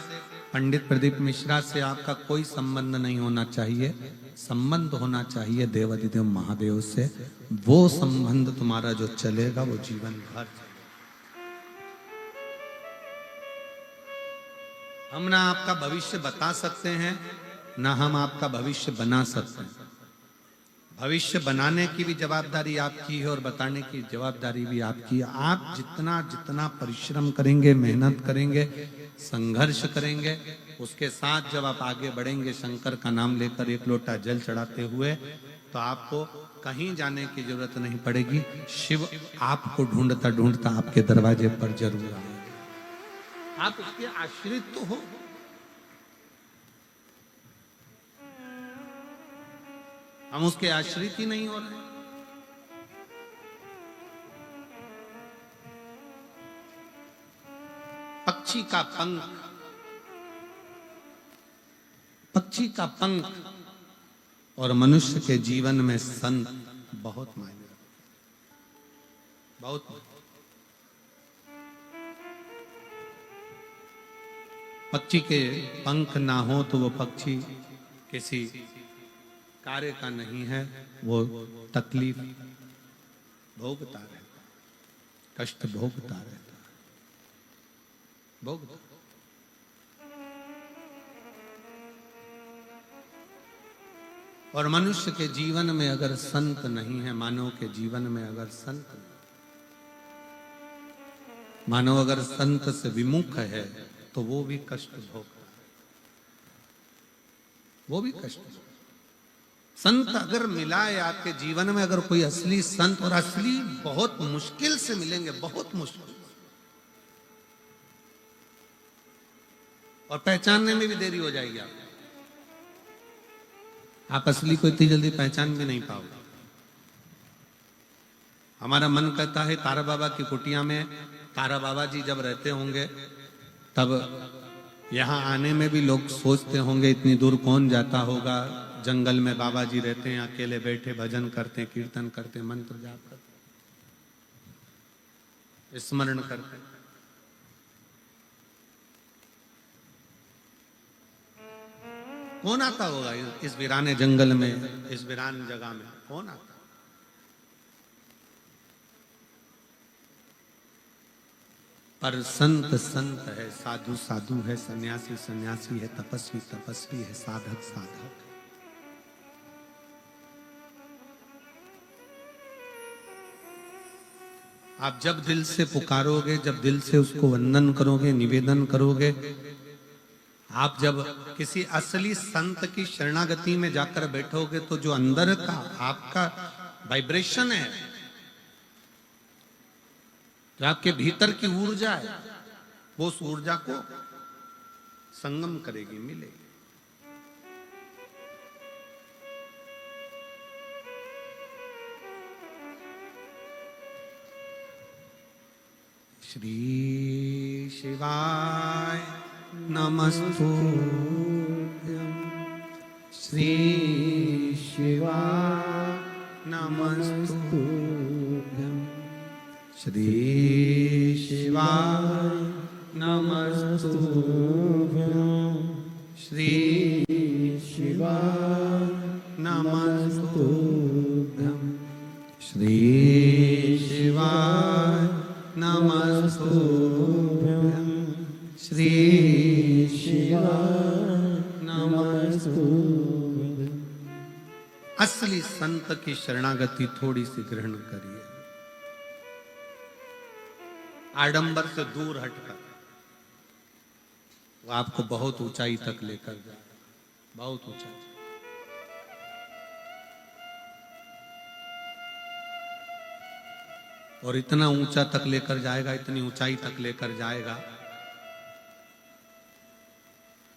पंडित प्रदीप मिश्रा से आपका कोई संबंध नहीं होना चाहिए। संबंध होना चाहिए देवाधिदेव महादेव से। वो संबंध तुम्हारा जो चलेगा वो जीवन भर चलेगा। हम ना आपका भविष्य बता सकते हैं, ना हम आपका भविष्य बना सकते हैं। भविष्य बनाने की भी जवाबदारी आपकी है और बताने की जवाबदारी भी आपकी है। आप जितना जितना परिश्रम करेंगे, मेहनत करेंगे, संघर्ष करेंगे, उसके साथ जब आप आगे बढ़ेंगे शंकर का नाम लेकर एक लोटा जल चढ़ाते हुए, तो आपको कहीं जाने की जरूरत नहीं पड़ेगी। शिव आपको ढूंढता ढूंढता आपके दरवाजे पर जरूर आएगा। आप उसके आश्रित तो हो। हम उसके आश्रित ही नहीं हो रहे। पक्षी का पंख, पक्षी का पंख और मनुष्य के जीवन में संत बहुत मायने रखते, बहुत। पक्षी के पंख ना हो तो वो पक्षी किसी कार्य का नहीं है। वो तकलीफ भोगता रहता है, कष्ट भोगता रहता है, भोगता। और मनुष्य के जीवन में अगर संत नहीं है, मानव के जीवन में अगर संत नहीं, मानव अगर संत से विमुख है तो वो भी कष्ट भोगता है, वो भी कष्ट भोगता है। संत अगर मिला है आपके जीवन में, अगर कोई असली संत, और असली बहुत मुश्किल से मिलेंगे, बहुत मुश्किल, और पहचानने में भी देरी हो जाएगी आप असली को इतनी जल्दी पहचान भी नहीं पाओगे। हमारा मन करता है तारा बाबा की कुटिया में तारा बाबा जी जब रहते होंगे तब यहाँ आने में भी लोग सोचते होंगे इतनी दूर कौन जाता होगा, जंगल में बाबा जी रहते हैं, अकेले बैठे भजन करते हैं, कीर्तन करते हैं, मंत्र जाप करते हैं, स्मरण करते हैं। कौन आता होगा इस वीराने जंगल में, इस वीरान जगह में कौन आता? पर संत संत है, साधु साधु है, सन्यासी सन्यासी है, तपस्वी तपस्वी है, साधक साधक। आप जब दिल से पुकारोगे, जब दिल से उसको वंदन करोगे, निवेदन करोगे, आप जब किसी असली संत की शरणागति में जाकर बैठोगे तो जो अंदर का आपका वाइब्रेशन है, जो आपके भीतर की ऊर्जा है, वो उस ऊर्जा को संगम करेगी, मिलेगी। श्री शिवाय नमस्तुभ्यं, श्री शिवाय नमस्तुभ्यं, श्री शिवाय नमस्तुभ्यं, श्री शिवाय नमस्तुभ्यं, श्री शिवाय नमस्तुभ्यं, श्री शिवाय नमस्तुभ्यं। असली संत की शरणागति थोड़ी सी ग्रहण करिए, आडंबर से दूर हटकर। वो आपको बहुत ऊंचाई तक लेकर जाए, बहुत ऊंचाई। और इतना ऊंचा तक लेकर जाएगा, इतनी ऊंचाई तक लेकर जाएगा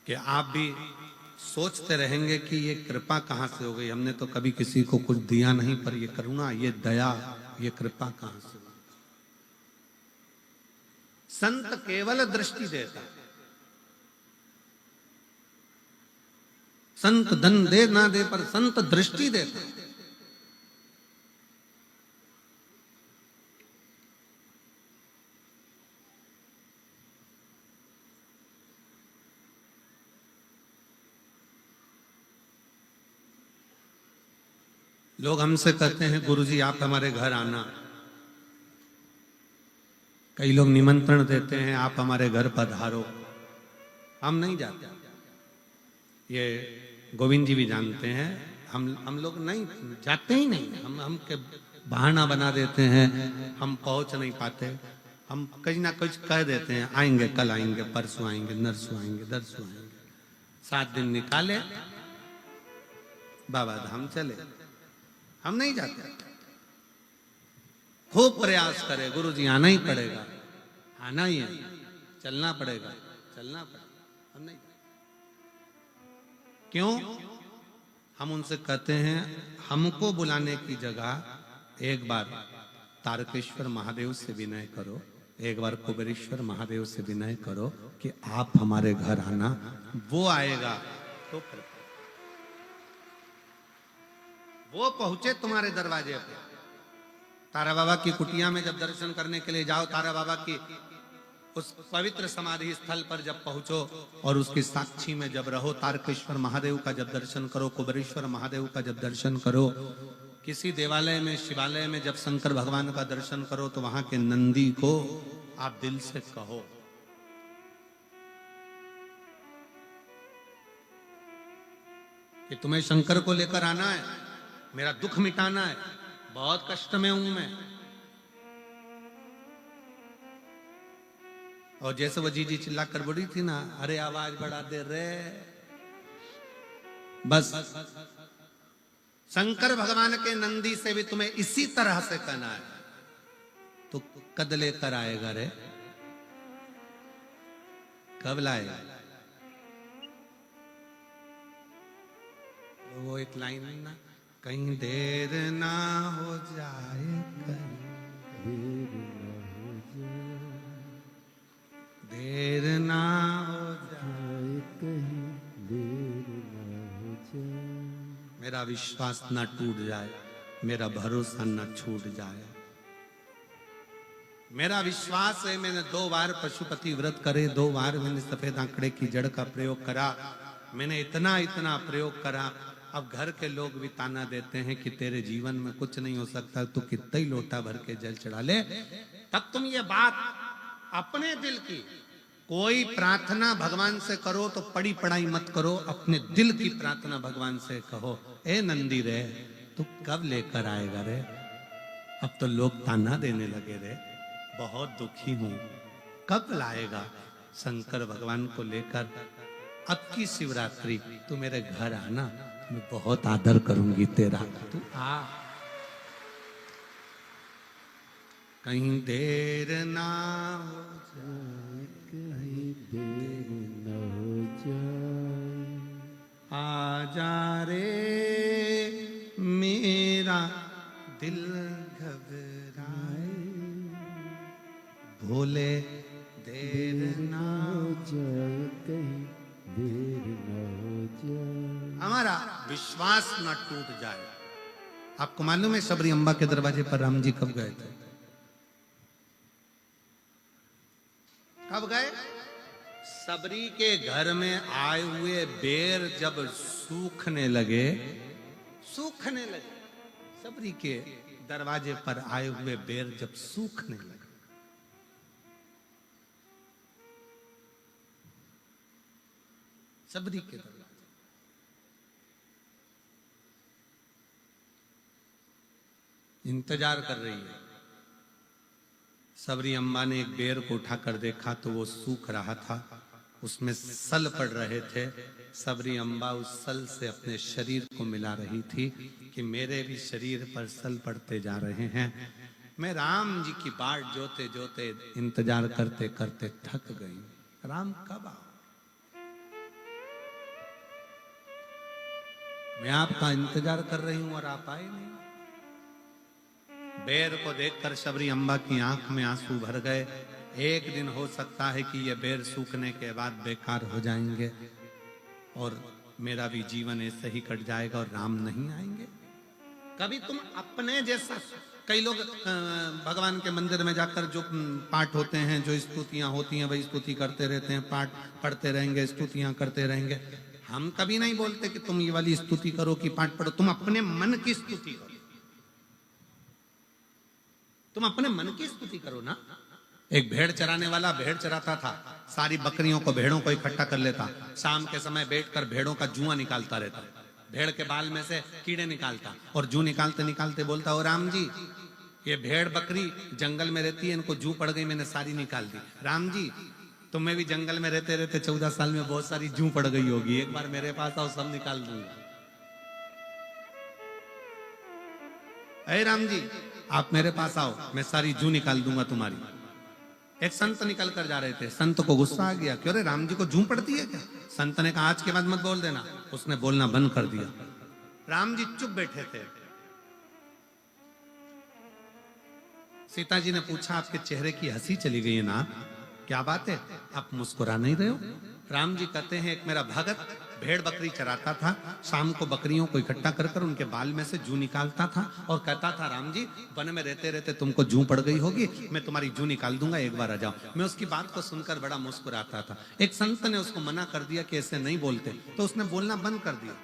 कि आप भी सोचते रहेंगे कि ये कृपा कहां से हो गई, हमने तो कभी किसी को कुछ दिया नहीं, पर ये करुणा, ये दया, ये कृपा कहां से हुई। संत केवल दृष्टि देता, संत धन दे ना दे, पर संत दृष्टि देता। लोग हमसे कहते हैं गुरुजी आप हमारे घर आना, कई लोग निमंत्रण देते हैं आप हमारे घर पधारो, हम नहीं जाते। ये गोविंद जी भी जानते हैं, हम लोग नहीं जाते ही नहीं, हम के बहाना बना देते हैं, हम पहुंच नहीं पाते, हम कहीं ना कुछ कह देते हैं, आएंगे कल आएंगे, परसों आएंगे, नरसों आएंगे, दरसों आएंगे। 7 दिन निकाले, बाबा धाम चले, हम नहीं जाते। खूब प्रयास करे, गुरु जी आना ही पड़ेगा, आना ही है, चलना पड़ेगा, चलना पड़ेगा, हम नहीं। क्यों? हम उनसे कहते हैं हमको बुलाने की जगह एक बार तारकेश्वर महादेव से विनय करो, एक बार कुबेरेश्वर महादेव से विनय करो कि आप हमारे घर आना, वो आएगा तो फिर वो पहुंचे तुम्हारे दरवाजे पे। तारा बाबा की कुटिया में जब दर्शन करने के लिए जाओ, तारा बाबा की उस पवित्र समाधि स्थल पर जब पहुंचो और उसकी साक्षी में जब रहो, तारकेश्वर महादेव का जब दर्शन करो, कुबेरेश्वर महादेव का जब दर्शन करो, किसी देवालय में, शिवालय में जब शंकर भगवान का दर्शन करो तो वहां के नंदी को आप दिल से कहो कि तुम्हें शंकर को लेकर आना है, मेरा दुख मिटाना है, बहुत कष्ट में हूं मैं। और जैसे वो जीजी चिल्ला कर बोली थी ना, अरे आवाज बढ़ा दे रे, बस शंकर भगवान के नंदी से भी तुम्हें इसी तरह से कहना है। तो कद लेकर आएगा रे, कब लाएगा? वो एक लाइन ना, कहीं देर ना हो जाए, देर न हो जाए, देर ना हो जाए, कहीं देर न हो जाए, मेरा विश्वास ना टूट जाए, मेरा भरोसा ना छूट जाए। मेरा विश्वास है, मैंने 2 बार पशुपति व्रत करे, 2 बार मैंने सफेद आंकड़े की जड़ का प्रयोग करा, मैंने इतना प्रयोग करा। अब घर के लोग भी ताना देते हैं कि तेरे जीवन में कुछ नहीं हो सकता, तू कितना ही लोटा भर के जल चढ़ा ले। तब तुम ये बात अपने दिल की, कोई प्रार्थना भगवान से करो तो पड़ी पढ़ाई मत करो, अपने दिल की प्रार्थना भगवान से कहो, ए नंदी रे तू कब लेकर आएगा रे? अब तो लोग ताना देने लगे रे, बहुत दुखी हूं, कब लाएगा शंकर भगवान को लेकर? अब की शिवरात्रि तू मेरे घर आना, मैं बहुत आदर करूंगी तेरा, तू आ। कहीं देर ना हो जाए, कहीं देर न हो जाए, आ जा रे मेरा दिल घबराए, भोले देर ना हो जाए, कहीं देर न हो जाए, हमारा विश्वास न टूट जाए। आपको मालूम है शबरी अम्बा के दरवाजे पर राम जी कब गए थे? कब गए? सबरी के घर में आए हुए बेर जब सूखने लगे, सबरी के दरवाजे पर आए हुए बेर जब सूखने लगे, सबरी के दरवाजे, इंतजार कर रही है। सबरी अम्बा ने एक बेर को उठाकर देखा तो वो सूख रहा था, उसमें सल पड़ रहे थे। सबरी अम्बा उस सल से अपने शरीर को मिला रही थी कि मेरे भी शरीर पर सल पड़ते जा रहे हैं। मैं राम जी की बाट जोते जोते इंतजार करते करते थक गई, राम कब आओ? मैं आपका इंतजार कर रही हूं और आप आए नहीं। बेर को देखकर शबरी अम्बा की आंख में आंसू भर गए। एक दिन हो सकता है कि ये बेर सूखने के बाद बेकार हो जाएंगे और मेरा भी जीवन ऐसे ही कट जाएगा और राम नहीं आएंगे। कभी तुम अपने जैसा, कई लोग भगवान के मंदिर में जाकर जो पाठ होते हैं, जो स्तुतियां होती हैं, वही स्तुति करते रहते हैं, पाठ पढ़ते रहेंगे, स्तुतियां करते रहेंगे। हम कभी नहीं बोलते कि तुम ये वाली स्तुति करो कि पाठ पढ़ो, तुम अपने मन की स्तुति करो, तुम अपने मन की स्तुति करो ना। एक भेड़ चराने वाला भेड़ चराता था, सारी बकरियों को, भेड़ों को इकट्ठा कर लेता, शाम के समय बैठकर भेड़ों का जुआ निकालता रहता, भेड़ के बाल में से कीड़े निकालता और जू निकालते निकालते बोलता, ओ राम जी, ये भेड़ बकरी जंगल में रहती है, इनको जू पड़ गई, मैंने सारी निकाल दी। राम जी, तुम्हें भी जंगल में रहते रहते 14 साल में बहुत सारी जू पड़ गई होगी, एक बार मेरे पास आओ, सब निकाल दूंगा। अरे राम जी, आप मेरे पास आओ, मैं सारी जू निकाल दूंगा तुम्हारी। एक संत निकल कर जा रहे थे, संत को गुस्सा आ गया, क्यों रे राम जी को जू पड़ती है क्या? संत ने कहा आज के बाद मत बोल देना। उसने बोलना बंद कर दिया। राम जी चुप बैठे थे। सीता जी ने पूछा, आपके चेहरे की हंसी चली गई है ना, क्या बात है, आप मुस्कुरा नहीं रहे हो? राम जी कहते हैं, एक मेरा भगत भेड़ बकरी चराता था, शाम को बकरियों को इकट्ठा कर कर उनके बाल में से जू निकालता था और कहता था, राम जी वन में रहते रहते तुमको जू पड़ गई होगी, मैं तुम्हारी जू निकाल दूंगा, एक बार आ जाओ। मैं उसकी बात को सुनकर बड़ा मुस्कुराता था। एक संत ने उसको मना कर दिया कि ऐसे नहीं बोलते, तो उसने बोलना बंद कर दिया,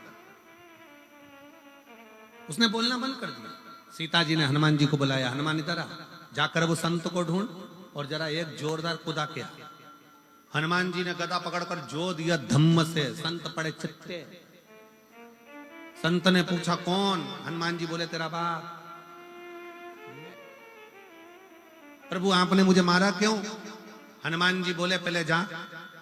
उसने बोलना बंद कर दिया। सीता जी ने हनुमान जी को बुलाया, हनुमान इधर आ, जाकर वो संत को ढूंढ और जरा एक जोरदार कुदा किया। हनुमान जी ने गदा पकड़कर जो दिया धम्म से, संत पड़े चित्ते। संत ने पूछा कौन? हनुमान जी बोले तेरा बाप। प्रभु आपने मुझे मारा क्यों? हनुमान जी बोले पहले जा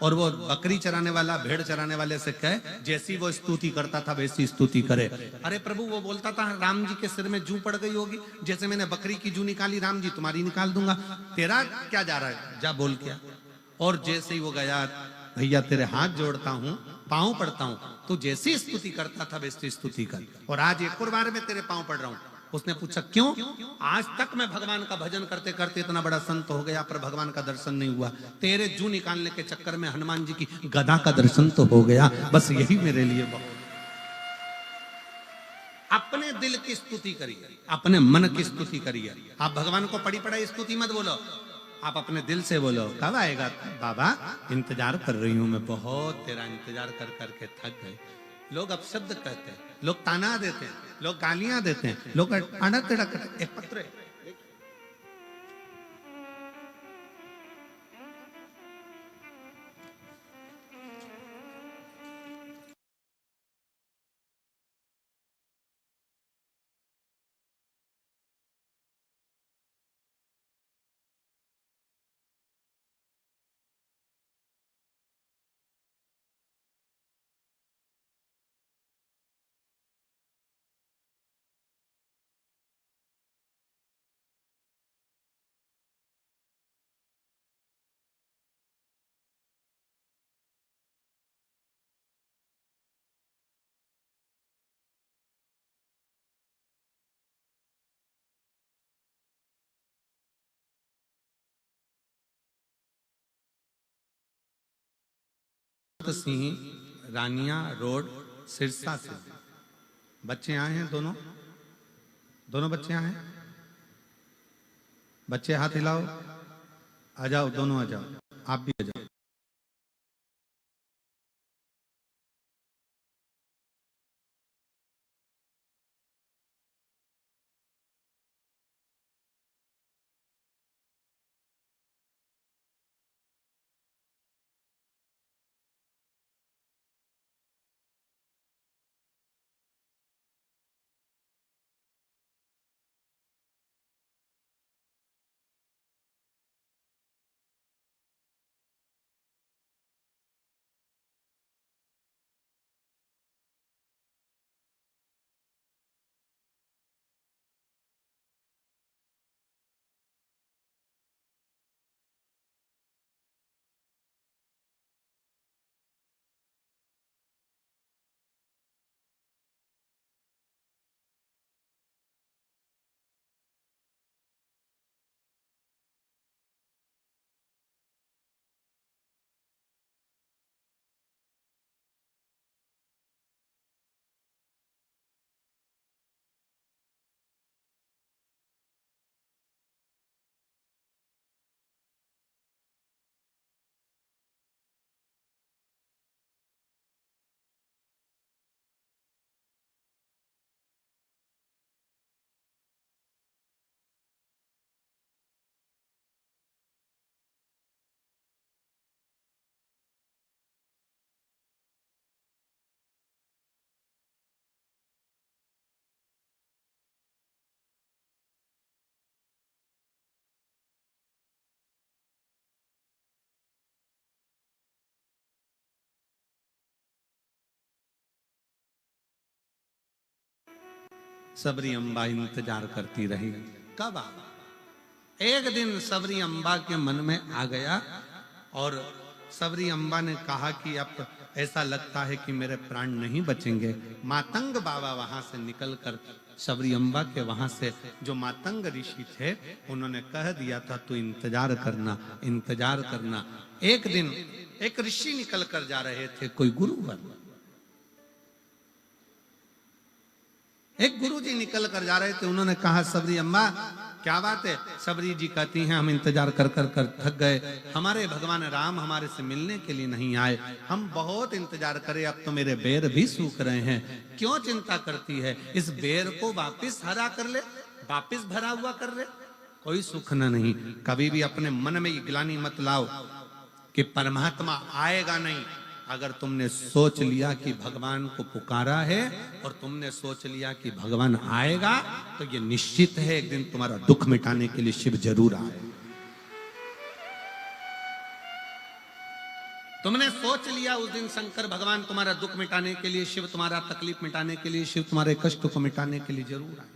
और वो बकरी चराने वाला भेड़ चराने वाले से कहे जैसी वो स्तुति करता था वैसी स्तुति करे। अरे प्रभु वो बोलता था राम जी के सिर में जू पड़ गई होगी, जैसे मैंने बकरी की जू निकाली राम जी तुम्हारी निकाल दूंगा, तेरा क्या जा रहा है, जा बोल क्या। और जैसे ही वो गया, भैया तेरे हाथ जोड़ता हूं, पांव पड़ता हूं, तू जैसी स्तुति करता था वैसी स्तुति कर, और आज एक और बार में तेरे पांव पड़ रहा हूं। उसने पूछा क्यों? आज तक मैं भगवान का भजन करते करते इतना बड़ा संत हो गया पर भगवान का दर्शन नहीं हुआ, तेरे जू निकालने के चक्कर में हनुमान जी की गदा का दर्शन तो हो गया, बस यही मेरे लिए बहुत। अपने दिल की स्तुति करिए, अपने मन की स्तुति करिए। आप भगवान को पड़ी पड़ाई स्तुति मत बोलो, आप अपने दिल से बोलो कब आएगा बाबा, इंतजार कर रही हूं मैं बहुत, तेरा इंतजार कर करके थक गए। लोग अपशब्द कहते हैं, लोग ताना देते हैं, लोग गालियां देते हैं, लोग आड़ा टेढ़ा करते हैं। एक पत्र है, सिंह रानिया रोड सिरसा से बच्चे आए हैं, दोनों बच्चे आए हैं। बच्चे हाथ हिलाओ, आ जाओ, दोनों आ जाओ, आप भी आ जाओ। सबरी अम्बा इंतजार करती रही कब आ। एक दिन सबरी अम्बा के मन में आ गया और सबरी अम्बा ने कहा कि अब ऐसा लगता है कि मेरे प्राण नहीं बचेंगे। मातंग बाबा वहां से निकलकर सबरी अम्बा के वहां से जो मातंग ऋषि थे उन्होंने कह दिया था तू इंतजार करना, इंतजार करना। एक दिन एक ऋषि निकल कर जा रहे थे, कोई गुरुवर, एक गुरुजी निकल कर जा रहे थे। उन्होंने कहा सबरी अम्मा क्या बात है? सबरी जी कहती हैं हम इंतजार कर कर कर थक गए, हमारे भगवान राम हमारे से मिलने के लिए नहीं आए, हम बहुत इंतजार करे, अब तो मेरे बेर भी सूख रहे हैं। क्यों चिंता करती है? इस बेर को वापिस हरा कर ले, वापिस भरा हुआ कर ले, कोई सुख न नहीं। कभी भी अपने मन में ग्लानि मत लाओ कि परमात्मा आएगा नहीं। अगर तुमने सोच लिया कि भगवान को पुकारा है और तुमने सोच लिया कि भगवान आएगा तो ये निश्चित है एक दिन तुम्हारा दुख मिटाने के लिए शिव जरूर आए। तुमने सोच लिया उस दिन शंकर भगवान तुम्हारा दुख मिटाने के लिए, शिव तुम्हारा तकलीफ मिटाने के लिए, शिव तुम्हारे कष्ट को मिटाने के लिए जरूर आए।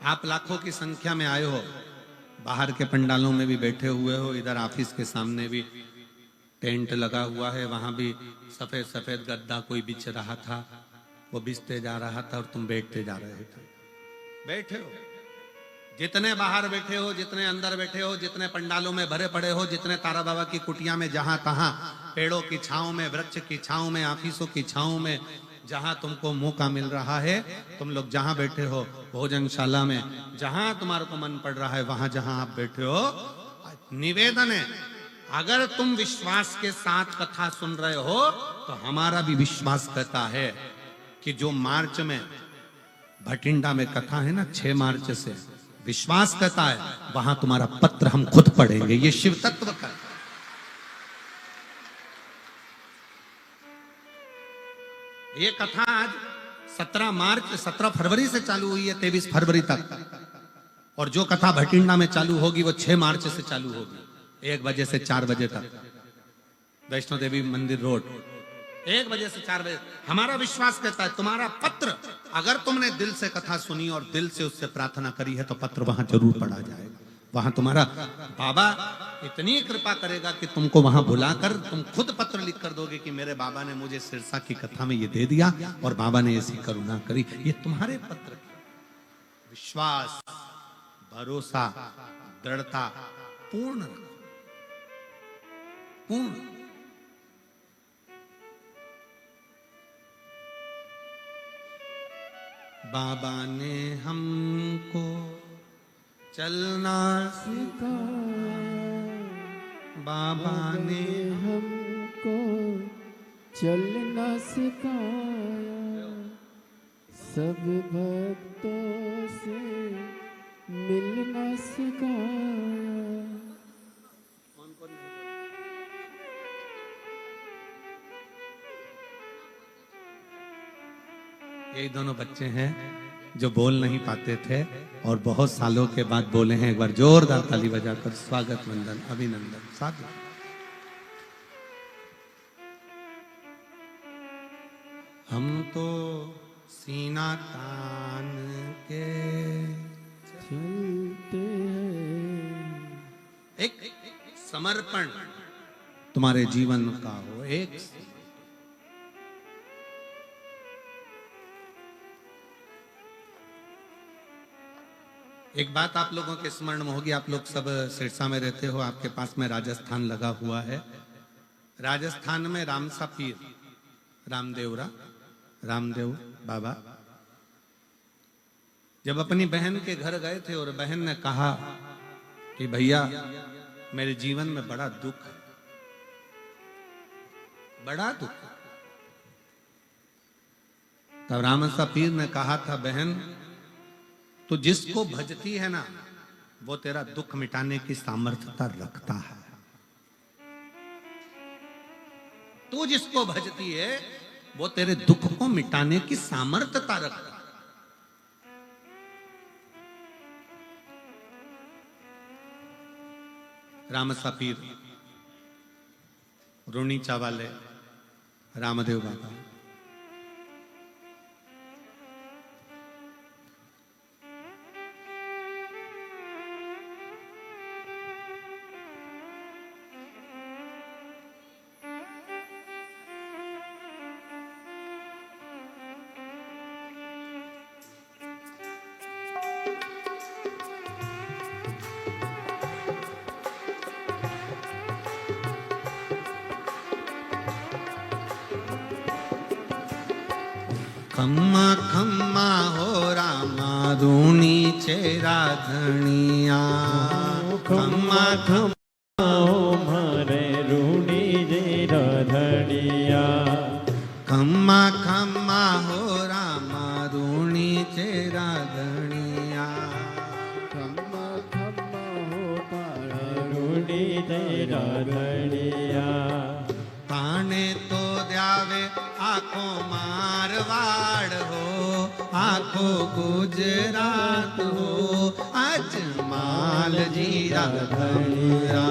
आप लाखों की संख्या में आए हो, बाहर के पंडालों में भी बैठे हुए हो, इधर ऑफिस के सामने भी टेंट लगा हुआ है, वहां भी सफेद सफेद गद्दा कोई बिछ रहा था, वो बिछते जा रहा था और तुम बैठते जा रहे थे। बैठे हो, जितने बाहर बैठे हो, जितने अंदर बैठे हो, जितने पंडालों में भरे पड़े हो, जितने तारा बाबा की कुटिया में, जहां तहां पेड़ों की छांव में, वृक्ष की छांव में, ऑफिसों की छांव में, जहां तुमको मौका मिल रहा है, तुम लोग जहां बैठे हो, भोजनशाला में, जहां तुम्हारे को मन पड़ रहा है, वहां जहां आप बैठे हो, निवेदन है, अगर तुम विश्वास के साथ कथा सुन रहे हो तो हमारा भी विश्वास कहता है कि जो मार्च में भटिंडा में कथा है ना, 6 मार्च से, विश्वास कहता है वहां तुम्हारा पत्र हम खुद पढ़ेंगे। ये शिव तत्व का, ये कथा आज 17 फरवरी से चालू हुई है, 23 फरवरी तक, और जो कथा भटिंडा में चालू होगी वो 6 मार्च से चालू होगी, 1 बजे से 4 बजे तक, वैष्णो देवी मंदिर रोड, 1 बजे से 4 बजे। हमारा विश्वास कहता है तुम्हारा पत्र, अगर तुमने दिल से कथा सुनी और दिल से उससे प्रार्थना करी है तो पत्र वहां जरूर पढ़ा जाएगा। वहां तुम्हारा बाबा इतनी कृपा करेगा कि तुमको वहां बुलाकर तुम खुद पत्र लिख कर दोगे कि मेरे बाबा ने मुझे सिरसा की कथा में ये दे दिया और बाबा ने ऐसी करुणा करी। ये तुम्हारे पत्र की विश्वास, भरोसा, दृढ़ता पूर्ण रखो, पूर्ण। बाबा ने हमको चलना सिखाया, बाबा ने हमको चलना सिखाया, सब भक्तों से मिलना सिखाया। यही दोनों बच्चे हैं जो बोल नहीं पाते थे और बहुत सालों के बाद बोले हैं। एक बार जोरदार ताली बजाकर स्वागत, वंदन, अभिनंदन, साधु। हम तो सीना तान के चलते हैं, एक समर्पण तुम्हारे जीवन का हो। एक बात आप लोगों के स्मरण में होगी, आप लोग सब सिरसा में रहते हो, आपके पास में राजस्थान लगा हुआ है। राजस्थान में रामसा पीर, रामदेव बाबा जब अपनी बहन के घर गए थे और बहन ने कहा कि भैया मेरे जीवन में बड़ा दुख है, बड़ा दुख है, तब रामसा पीर ने कहा था, बहन तो जिसको भजती है ना वो तेरा दुख मिटाने की सामर्थ्यता रखता है। तू जिसको भजती है वो तेरे दुख को मिटाने की सामर्थ्यता रखता है। रामसा पीर, रोनीचा वाले रामदेव बाबा, खम्मा खम्मा हो रामा रूणी चेरा धनिया, खम्मा खम्मा हो मारे रूणी जेरा धनिया, खम्मा खम्मा हो रामा रूणी चेरा धनिया, खम्मा खम्मा हो मारे रूणी जेरा धनिया, ताने तो द्यावे आखो मारवाड़ हो, आखो गुजरात हो अजमाल जीरा धनिया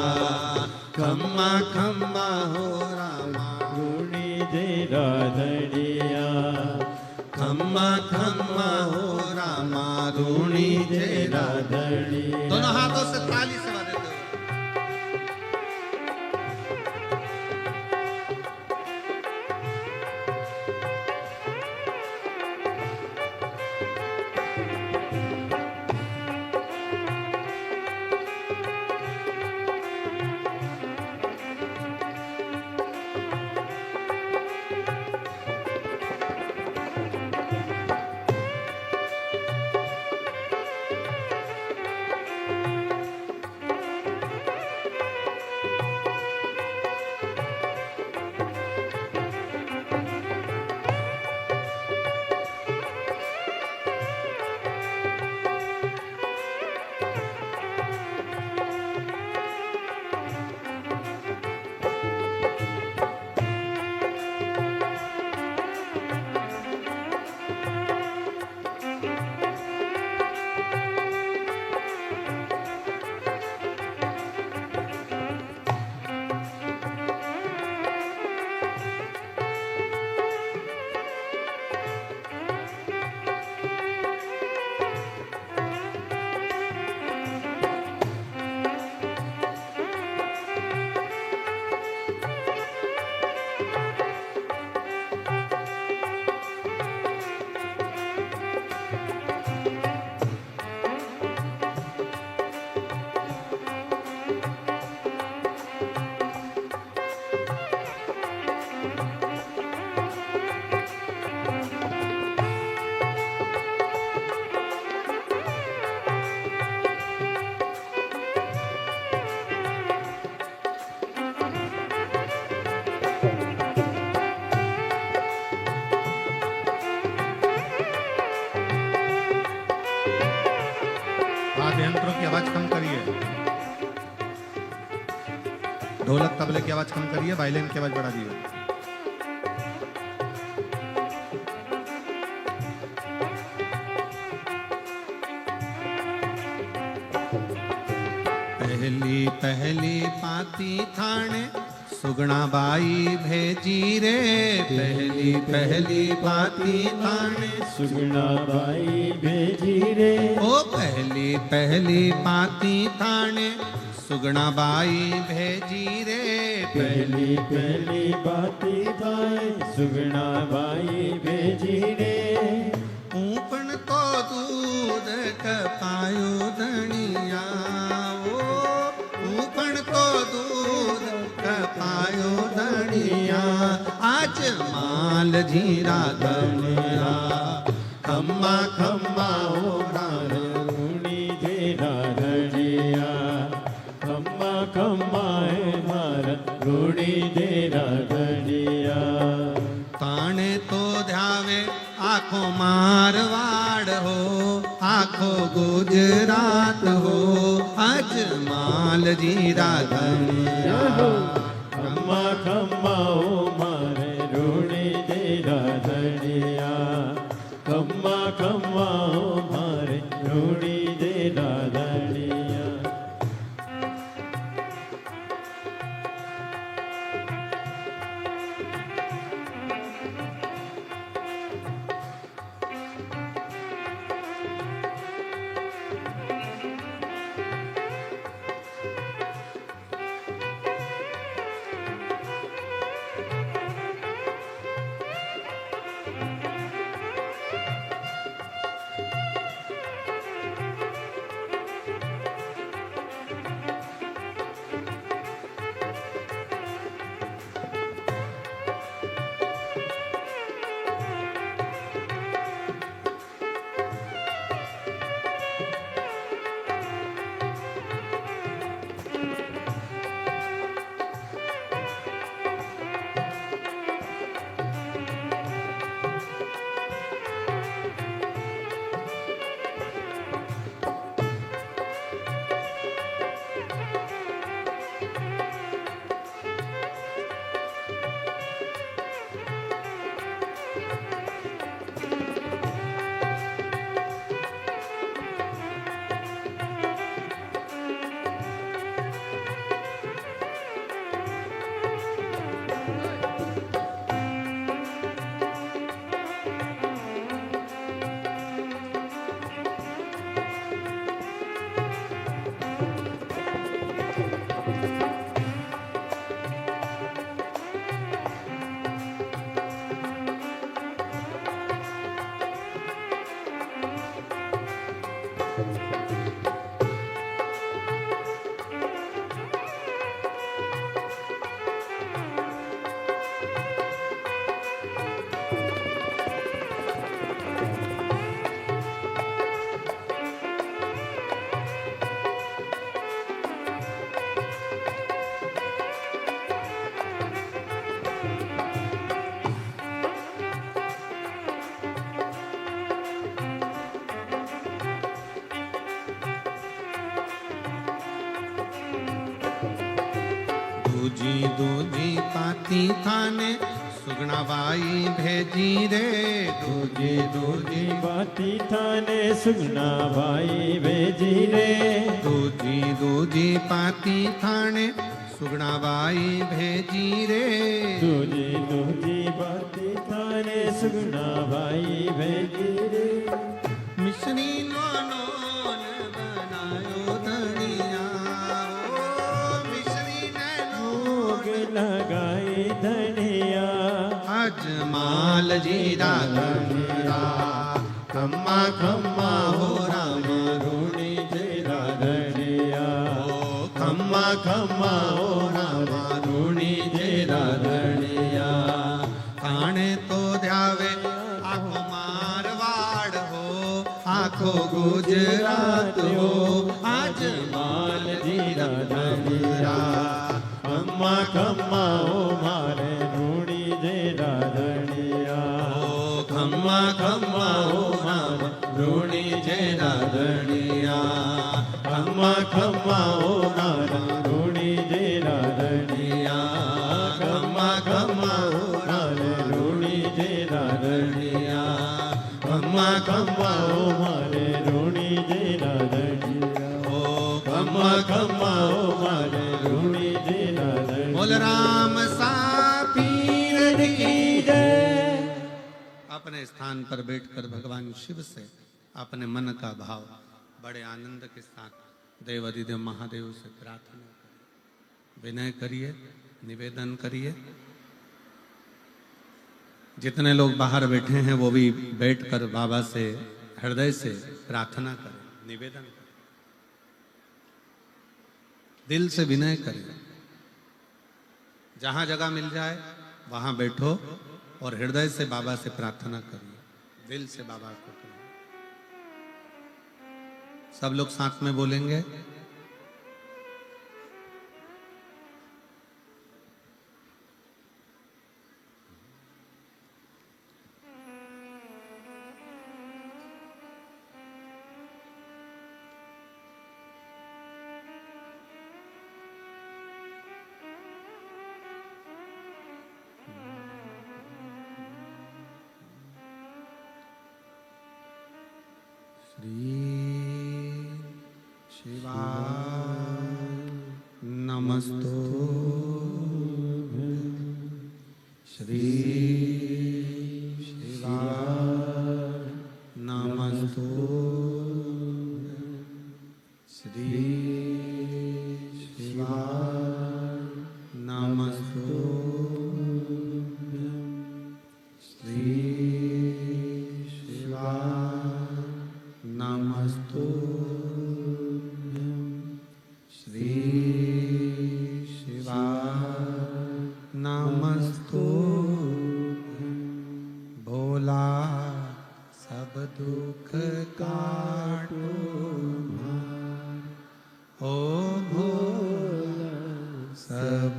खम्मा खम्मा हो रामा गुणी दे राधनिया खम्मा खम्मा हो रामा ऋणी जे राधनिया। दोनों हाथों से ताली से बजाते हो। वाद्य यंत्रों की आवाज कम करिए, ढोलक तबले की आवाज कम करिए, वायलिन की आवाज बढ़ा दिए। पहली पहली पाती थाने सुगना बाई भेजी रे, पहली पहली पाती थाने सुगना बाई भेजी रे। ओ पहली पहली पाती थाने सुगना बाई भेजी रे, पहली पहली बाती बाई सुगना बाई भेजी रे। ऊपण तो दूध कपायो धनिया, ऊपण तो दूध कपायो धनिया, आज माल जीरा धनिया खम्मा खम्मा हो राम ऋणी दे राधनिया खम्मा खम्मा है मार ऋणी दे राधनिया। ताणे तो ध्यावे आखो मारवाड़ हो, आखो गुजरात हो अजमाल जीरा धनिया खम्मा खम्मा हो मारे ऋणी दे राधनिया खम्मा खम्मा हो मारे ऋणी दे राधनिया। दूजी दूजी पाती थाने सुगनाबाई भेजी रे। दूजी दूजी बाती थाने सुगना भाई भेजी रे। दूजी दूजी पाती थाने सुगनाबाई भेजी रे। दूजी दूजी बाती थाने सुगना भाई भेजी रे। मिश्री लोनो बनायो धनिया, ओ मिश्री भोग लगाई धनिया। अजमाल जीरा गंगा खम्मा खम्मा हो राम रूणी जेरा धनिया। खम्मा खम्मा हो राम रूणी जेरा धनिया। खाणे तो ध्यावे आखो मारवाड़ हो, आखो गुजरात हो। आज माल जीरा धनिया। खम्मा खम्मा ओ मारे रूणी जेरा धनिया। खम्मा खम्मा हो राम रूणी जेरा धनिया। खम्मा खम्मा हो राम रूणी जेरा धनिया। खम्मा खम्मा हो मारे रूणी जेरा धनिया। खम्मा खम्मा ओ मारे रूणी जेरा धनिया। हो खम्मा खम्मा ओ मारे रूणी जेरा धनिया। बोल राम सा पीर की जय। अपने स्थान पर बैठकर भगवान शिव से अपने मन का भाव बड़े आनंद के साथ देव अधिदेव महादेव से प्रार्थना करिए, विनय करिए, निवेदन करिए। जितने लोग बाहर बैठे हैं वो भी बैठकर बाबा से हृदय से प्रार्थना करें, निवेदन करें, दिल से विनय करें। जहां जगह मिल जाए वहां बैठो और हृदय से बाबा से प्रार्थना करिए, दिल से बाबा को करिए। सब लोग साथ में बोलेंगे। श्री शिवाय नमस्तो श्री शिवाय नमस्तो श्री शिवाय नमस्तो श्री शिवाय नमस्तो श्री शिवाय नमस्तो भोला सब दुख काटो ओ भोला सब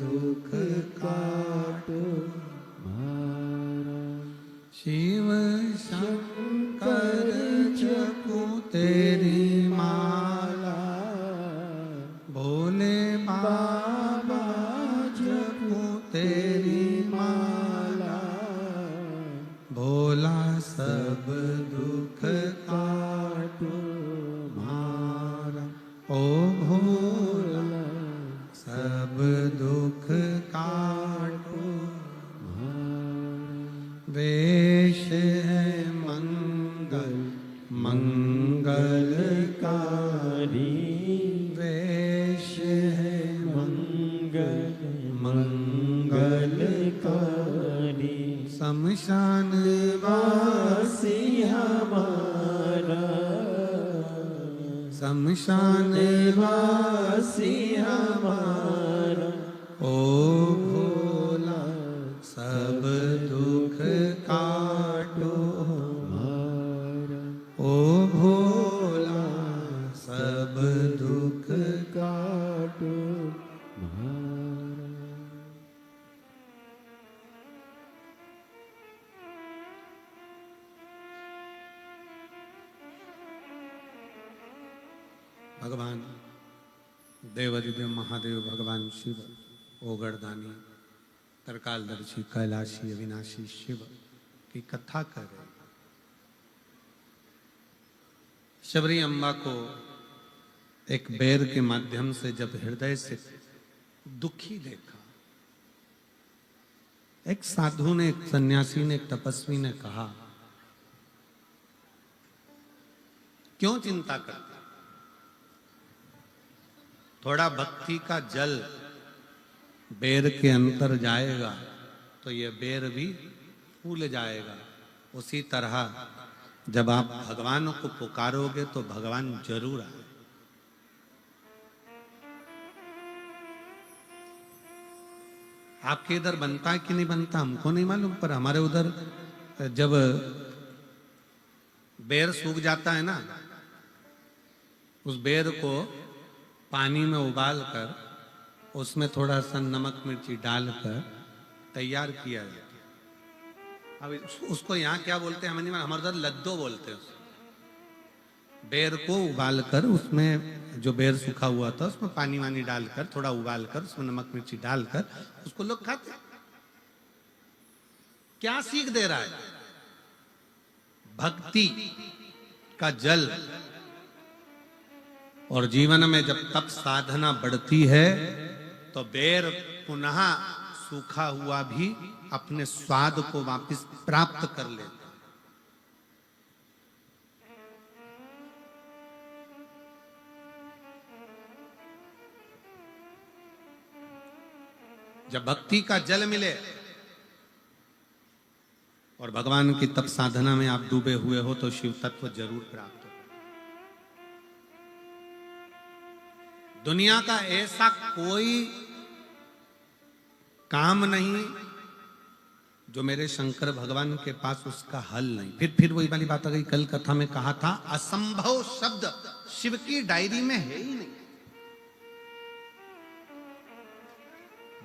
दुख काटो शिव शंकर जपो तेरी माला भोले बाबा जपो तेरी माला भोला सब दुख काटो मारा ओ भोला सब दुख काटो वेश है मंगल मंगलकारी वेश है मंगल मंगलकारी शमशान वासी हमारा शमशान निवासी हमारा, ओ भोला सब दुख काटो हमारा, ओ भोला सब दुख काटो हमारा। भगवान देवादिदेव महादेव भगवान शिव ओगरदानी तरकालदर्शी कैलाशी अविनाशी शिव की कथा कर रहे हैं। शबरी अम्बा को एक बेर के माध्यम से जब हृदय से दुखी देखा, एक साधु ने, एक सन्यासी ने, एक तपस्वी ने कहा, क्यों चिंता करते, थोड़ा भक्ति का जल बेर के अंदर जाएगा तो ये बेर भी फूल जाएगा। उसी तरह जब आप भगवान को पुकारोगे तो भगवान जरूर आए। आपके इधर बनता है कि नहीं बनता हमको नहीं मालूम, पर हमारे उधर जब बेर सूख जाता है ना, उस बेर को पानी में उबाल कर उसमें थोड़ा सा नमक मिर्ची डालकर तैयार किया जाता है। अब उसको यहाँ क्या बोलते हैं हमें नहीं मालूम, हमारे उधर लद्दो बोलते हैं उसको। बेर को उबाल कर उसमें जो बेर सूखा हुआ था उसमें पानी वानी डालकर थोड़ा उबाल कर उसमें नमक मिर्ची डालकर उसको लोग खाते हैं। क्या सीख दे रहा है? भक्ति का जल। और जीवन में जब तप साधना बढ़ती है तो बेर पुनः सूखा हुआ भी अपने स्वाद को वापस प्राप्त कर लेता है। जब भक्ति का जल मिले और भगवान की तप साधना में आप डूबे हुए हो तो शिव तत्व जरूर प्राप्त हो। दुनिया का ऐसा कोई काम नहीं जो मेरे शंकर भगवान के पास उसका हल नहीं। फिर वही वाली बात आ गई, कल कथा में कहा था असंभव शब्द शिव की डायरी में है ही नहीं।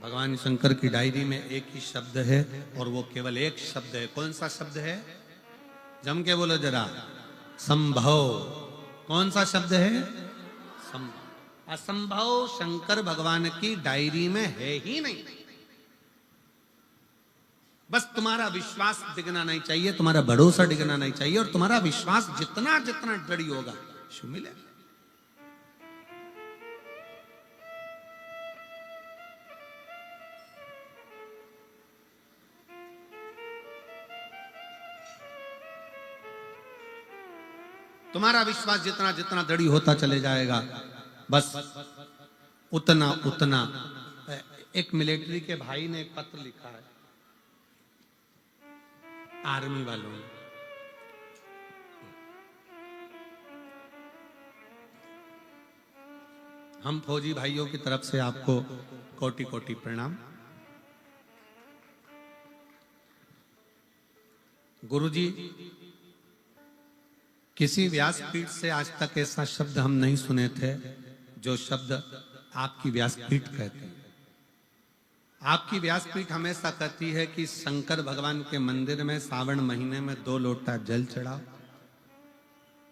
भगवान शंकर की डायरी में एक ही शब्द है और वो केवल एक शब्द है। कौन सा शब्द है? जम के बोलो जरा, संभव। कौन सा शब्द है? संभव। असंभव शंकर भगवान की डायरी में है ही नहीं। बस तुम्हारा विश्वास डिगना नहीं चाहिए, तुम्हारा भरोसा डिगना नहीं चाहिए, और तुम्हारा विश्वास जितना जितना दृढ़ होगा शिव मिलेगा। तुम्हारा विश्वास जितना जितना दृढ़ होता चले जाएगा, बस उतना उतना। एक मिलिट्री के भाई ने एक पत्र लिखा है आर्मी वालों ने। हम फौजी भाइयों की तरफ से आपको कोटि कोटि प्रणाम। गुरुजी, किसी व्यासपीठ से आज तक ऐसा शब्द हम नहीं सुने थे जो शब्द आपकी व्यासपीठ कहती है। आपकी व्यासपीठ हमेशा कहती है कि शंकर भगवान के मंदिर में सावन महीने में 2 लोटा जल चढ़ाओ।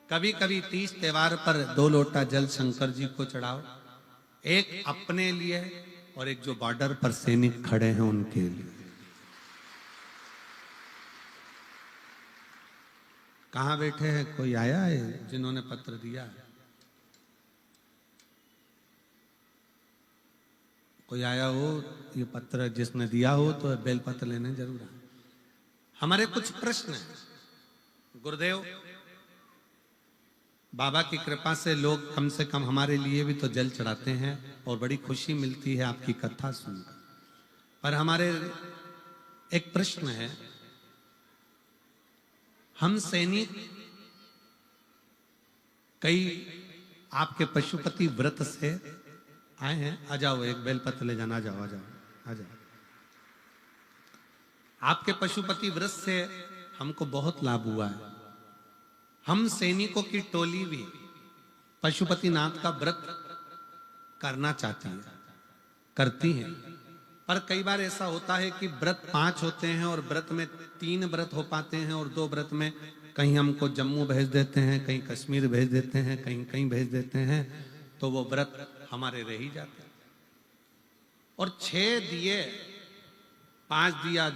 कभी कभी 30 त्योहार पर 2 लोटा जल शंकर जी को चढ़ाओ, एक अपने लिए और एक जो बॉर्डर पर सैनिक खड़े हैं उनके लिए। कहां बैठे हैं? कोई आया है जिन्होंने पत्र दिया है? कोई आया हो ये पत्र जिसने दिया हो तो बेल पत्र लेने जरूर आए। हमारे कुछ प्रश्न हैं। गुरुदेव, बाबा की कृपा से लोग कम से कम हमारे लिए भी तो जल चढ़ाते हैं और बड़ी खुशी मिलती है आपकी कथा सुनकर। पर हमारे एक प्रश्न है, हम सैनिक कई आपके पशुपति व्रत से आए हैं। आ जाओ, एक बेलपत्र ले जाना। आ जाओ, आ जाओ, आ जाओ। आपके पशुपति व्रत से हमको बहुत लाभ हुआ है। हम सैनिकों की टोली भी पशुपतिनाथ का व्रत करना चाहती है, करती है। पर कई बार ऐसा होता है कि व्रत 5 होते हैं और व्रत में 3 व्रत हो पाते हैं और 2 व्रत में कहीं हमको जम्मू भेज देते हैं, कहीं कश्मीर भेज देते हैं, कहीं कहीं भेज देते हैं, तो वो व्रत हमारे रह ही जाते हैं। और 6 दिए, 5 दिया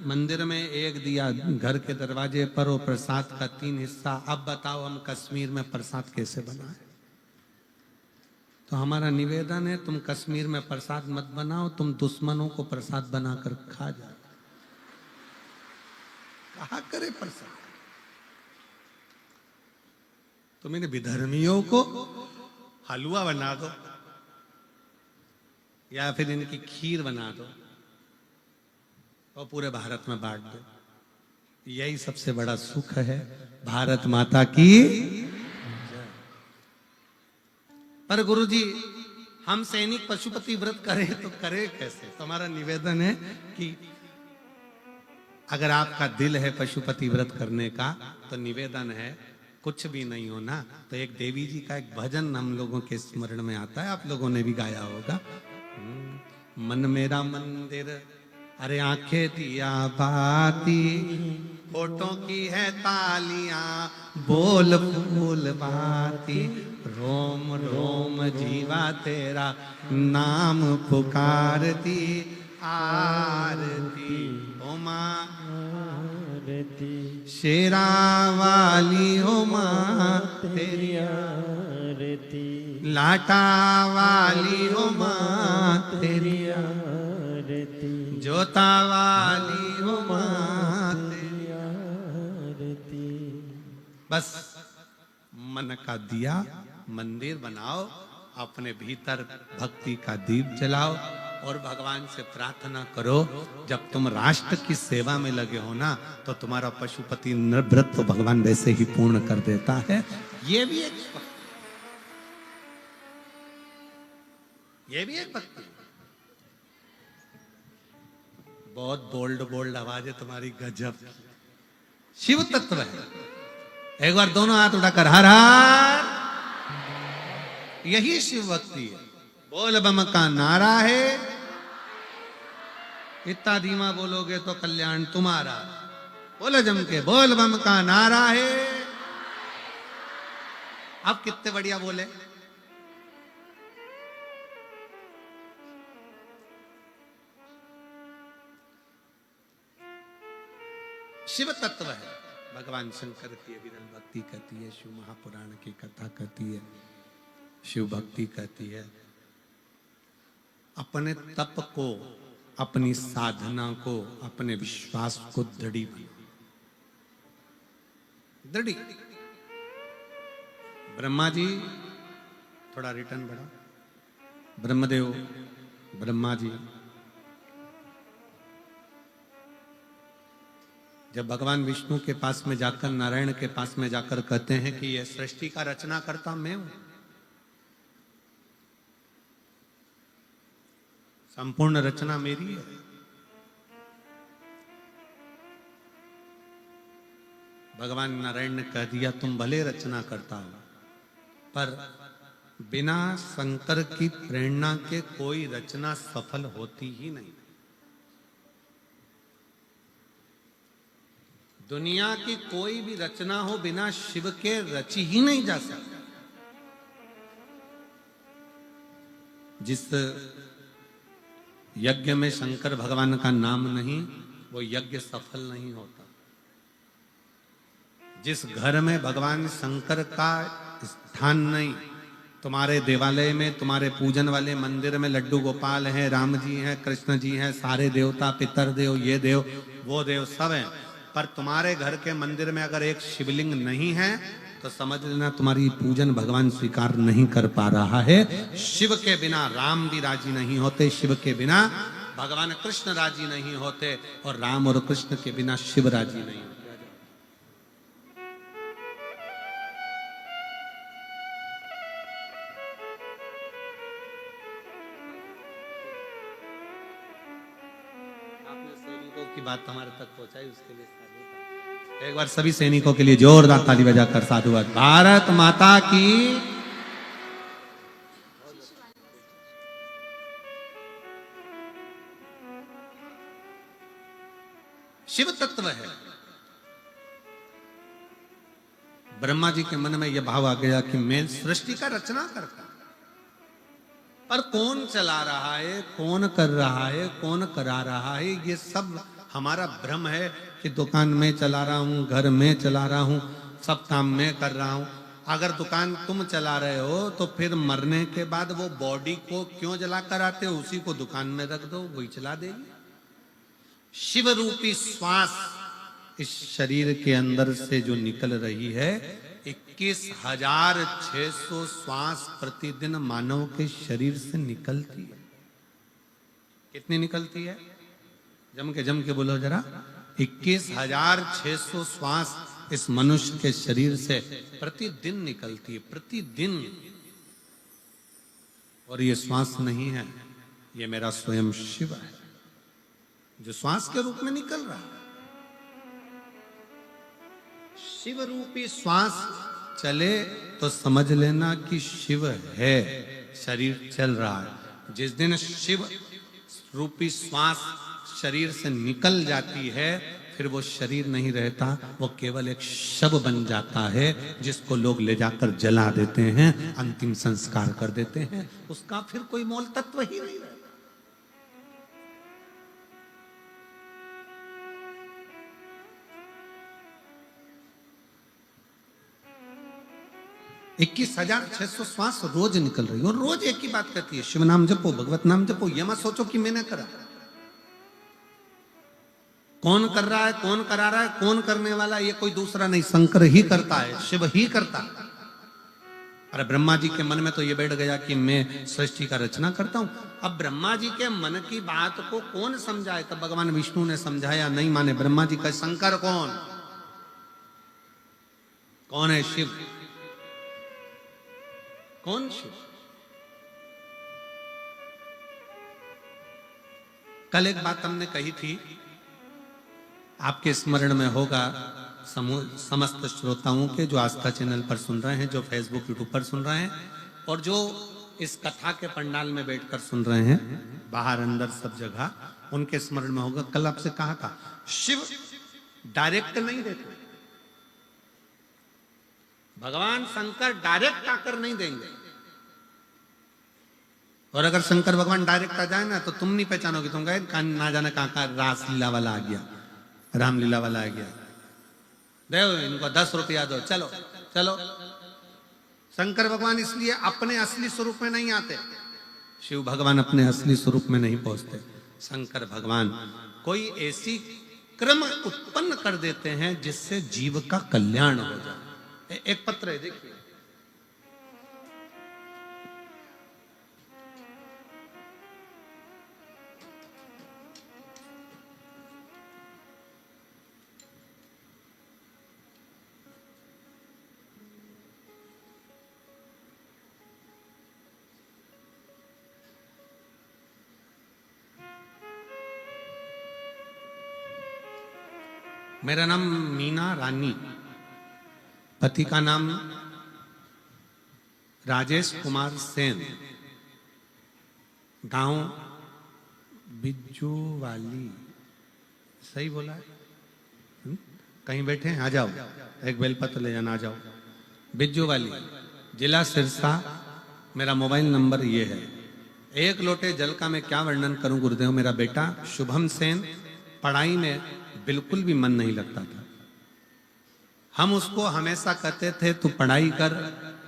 मंदिर में, 1 दिया घर के दरवाजे पर, और प्रसाद का 3 हिस्सा। अब बताओ हम कश्मीर में प्रसाद कैसे बनाए? तो हमारा निवेदन है, तुम कश्मीर में प्रसाद मत बनाओ, तुम दुश्मनों को प्रसाद बनाकर खा जाओ। कहा करे प्रसाद? तुम इन विधर्मियों को हलवा बना दो या फिर इनकी खीर बना दो और पूरे भारत में बांट दो। यही सबसे बड़ा सुख है। भारत माता की। पर गुरुजी, हम सैनिक पशुपति व्रत करें तो करें कैसे? तो हमारा निवेदन है कि अगर आपका दिल है पशुपति व्रत करने का, तो निवेदन है, कुछ भी नहीं हो ना, तो एक देवी जी का एक भजन हम लोगों के स्मरण में आता है, आप लोगों ने भी गाया होगा। मन मेरा मंदिर, अरे आंखें दिया बाती, फोटो की है तालियां, बोल फूल बाती, रोम रोम जीवा तेरा नाम पुकारती, आरती ओ मां शेरा वाली हो मां तेरी आरती, लाटा वाली हो मां तेरी आरती, जोता वाली हो मां तेरी। आरती। बस मन का दिया मंदिर बनाओ, अपने भीतर भक्ति का दीप जलाओ और भगवान से प्रार्थना करो। जब तुम राष्ट्र की सेवा में लगे हो ना, तो तुम्हारा पशुपति व्रत तो भगवान वैसे ही पूर्ण कर देता है। ये भी एक भक्ति। बहुत बोल्ड आवाज है तुम्हारी, गजब शिव तत्व है। एक बार दोनों हाथ उठाकर हर हर, यही शिव भक्ति है। बोल बम का नारा है, इतना धीमा बोलोगे तो कल्याण तुम्हारा। बोलो जम के, बोल बम का नारा है। अब कितने बढ़िया बोले। शिव तत्व है। भगवान शंकर की विरल भक्ति कहती है, शिव महापुराण की कथा कहती है, शिव भक्ति कहती है, अपने तप को, अपनी साधना को, अपने विश्वास को दृढ़ी बनाओ। दृढ़ी। ब्रह्मा जी, थोड़ा रिटर्न बढ़ा। ब्रह्मदेव, ब्रह्मा जी जब भगवान विष्णु के पास में जाकर, नारायण के पास में जाकर कहते हैं कि यह सृष्टि का रचना करता मैं हूं, संपूर्ण रचना मेरी है, भगवान नारायण ने कह दिया तुम भले रचना करता हो, पर बिना शंकर की प्रेरणा के कोई रचना सफल होती ही नहीं। दुनिया की कोई भी रचना हो बिना शिव के रची ही नहीं जा सकती। जिस यज्ञ में शंकर भगवान का नाम नहीं, वो यज्ञ सफल नहीं होता। जिस घर में भगवान शंकर का स्थान नहीं, तुम्हारे देवालय में, तुम्हारे पूजन वाले मंदिर में लड्डू गोपाल हैं, राम जी हैं, कृष्ण जी हैं, सारे देवता, पितर देव, ये देव, वो देव सब हैं, पर तुम्हारे घर के मंदिर में अगर एक शिवलिंग नहीं है तो समझ लेना तुम्हारी पूजन भगवान स्वीकार नहीं कर पा रहा है। शिव के बिना राम भी राजी नहीं होते, शिव के बिना भगवान कृष्ण राजी नहीं होते, और राम और कृष्ण के बिना शिव राजी नहीं होते। की बात हमारे तक पहुंचाई उसके लिए साधु। एक बार सभी सैनिकों के लिए जोरदार ताली बजाकर साधुवाद। भारत माता की। शिव तत्व है। ब्रह्मा जी के मन में यह भाव आ गया कि मैं सृष्टि का रचना करता, पर कौन चला रहा है, कौन कर रहा है, कौन करा रहा है, ये सब हमारा भ्रम है कि दुकान में चला रहा हूं, घर में चला रहा हूं, सब काम में कर रहा हूं। अगर दुकान तुम चला रहे हो तो फिर मरने के बाद वो बॉडी को क्यों जला कर आते हो, उसी को दुकान में रख दो, वही चला देगी। शिव रूपी श्वास इस शरीर के अंदर से जो निकल रही है, 21,600 श्वास प्रतिदिन मानव के शरीर से निकलती है। कितनी निकलती है? जम के बोलो जरा। 21,600 श्वास इस मनुष्य के शरीर से प्रतिदिन निकलती है, प्रतिदिन। और ये श्वास नहीं है, ये मेरा स्वयं शिव है जो श्वास के रूप में निकल रहा है। शिव रूपी श्वास चले तो समझ लेना कि शिव है, शरीर चल रहा है। जिस दिन शिव रूपी श्वास शरीर से निकल जाती है, फिर वो शरीर नहीं रहता, वो केवल एक शव बन जाता है जिसको लोग ले जाकर जला देते हैं, अंतिम संस्कार कर देते हैं। उसका फिर कोई मूल तत्व ही नहीं रहता। 21,600 श्वास रोज निकल रही है और रोज एक ही बात कहती है, शिव नाम जपो, भगवत नाम जपो। ये मत सोचो कि मैंने करा। कौन कर रहा है, कौन करा रहा है, कौन करने वाला, ये कोई दूसरा नहीं, शंकर ही करता है, शिव ही करता है। अरे ब्रह्मा जी के मन में तो ये बैठ गया कि मैं सृष्टि का रचना करता हूं। अब ब्रह्मा जी के मन की बात को कौन समझाए? तब भगवान विष्णु ने समझाया, नहीं माने ब्रह्मा जी का। शंकर कौन? कौन है शिव? कौन शिव? कल एक बात हमने कही थी, आपके स्मरण में होगा, समस्त श्रोताओं के, जो आस्था चैनल पर सुन रहे हैं, जो फेसबुक यूट्यूब पर सुन रहे हैं, और जो इस कथा के पंडाल में बैठकर सुन रहे हैं, बाहर अंदर सब जगह, उनके स्मरण में होगा। कल आपसे कहा था, शिव डायरेक्ट नहीं देते, भगवान शंकर डायरेक्ट आकर नहीं देंगे। और अगर शंकर भगवान डायरेक्ट आ जाए ना, तो तुम नहीं पहचानोगे, तुम कहे ना जाने कहां रास लीला वाला आ गया, रामलीला वाला आ गया, दो इनको 10 रुपया दो, चलो चलो। शंकर भगवान इसलिए अपने असली स्वरूप में नहीं आते, शिव भगवान अपने असली स्वरूप में नहीं पहुंचते। शंकर भगवान कोई ऐसी क्रम उत्पन्न कर देते हैं जिससे जीव का कल्याण हो जाए। एक पत्र है, देखिए, मेरा नाम मीना रानी, पति का नाम राजेश कुमार सेन, गांव बिज्जूवाली। सही बोला है? कहीं बैठे हैं? आ जाओ, एक बेलपत्र ले जाना, आ जाओ। बिज्जूवाली, जिला सिरसा। मेरा मोबाइल नंबर ये है। एक लोटे जल का मैं क्या वर्णन करूं गुरुदेव। मेरा बेटा शुभम सेन पढ़ाई में बिल्कुल भी मन नहीं लगता था। हम उसको हमेशा कहते थे तू पढ़ाई कर,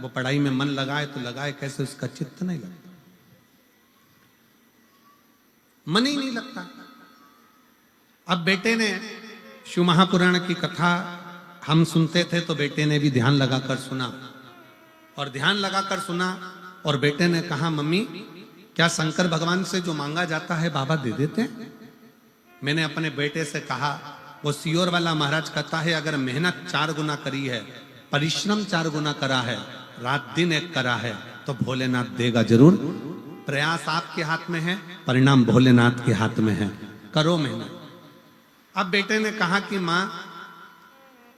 वो पढ़ाई में मन लगाए तो लगाए, कैसे उसका चित्त नहीं लगता, मन ही नहीं लगता। अब बेटे ने शिव महापुराण की कथा हम सुनते थे तो बेटे ने भी ध्यान लगाकर सुना, और ध्यान लगाकर सुना, और बेटे ने कहा, मम्मी क्या शंकर भगवान से जो मांगा जाता है बाबा दे देते हैं? मैंने अपने बेटे से कहा, वो सियोर वाला महाराज कहता है, अगर मेहनत 4 गुना करी है, परिश्रम 4 गुना करा है, रात दिन एक करा है, तो भोलेनाथ देगा जरूर। प्रयास आपके हाथ में है, परिणाम भोलेनाथ के हाथ में है। करो मेहनत। अब बेटे ने कहा कि मां,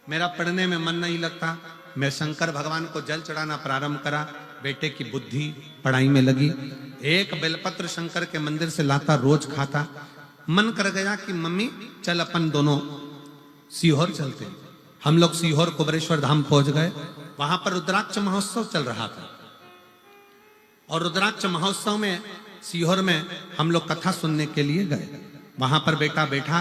मेरा पढ़ने में मन नहीं लगता। मैं शंकर भगवान को जल चढ़ाना प्रारंभ करा। बेटे की बुद्धि पढ़ाई में लगी। एक बेलपत्र शंकर के मंदिर से लाता, रोज खाता। मन कर गया कि मम्मी चल अपन दोनों सीहोर चलते। हम लोग सीहोर कुबरेश्वर धाम पहुंच गए। वहां पर रुद्राक्ष महोत्सव चल रहा था और रुद्राक्ष महोत्सव में सीहोर में हम लोग कथा सुनने के लिए गए। वहां पर बेटा बैठा,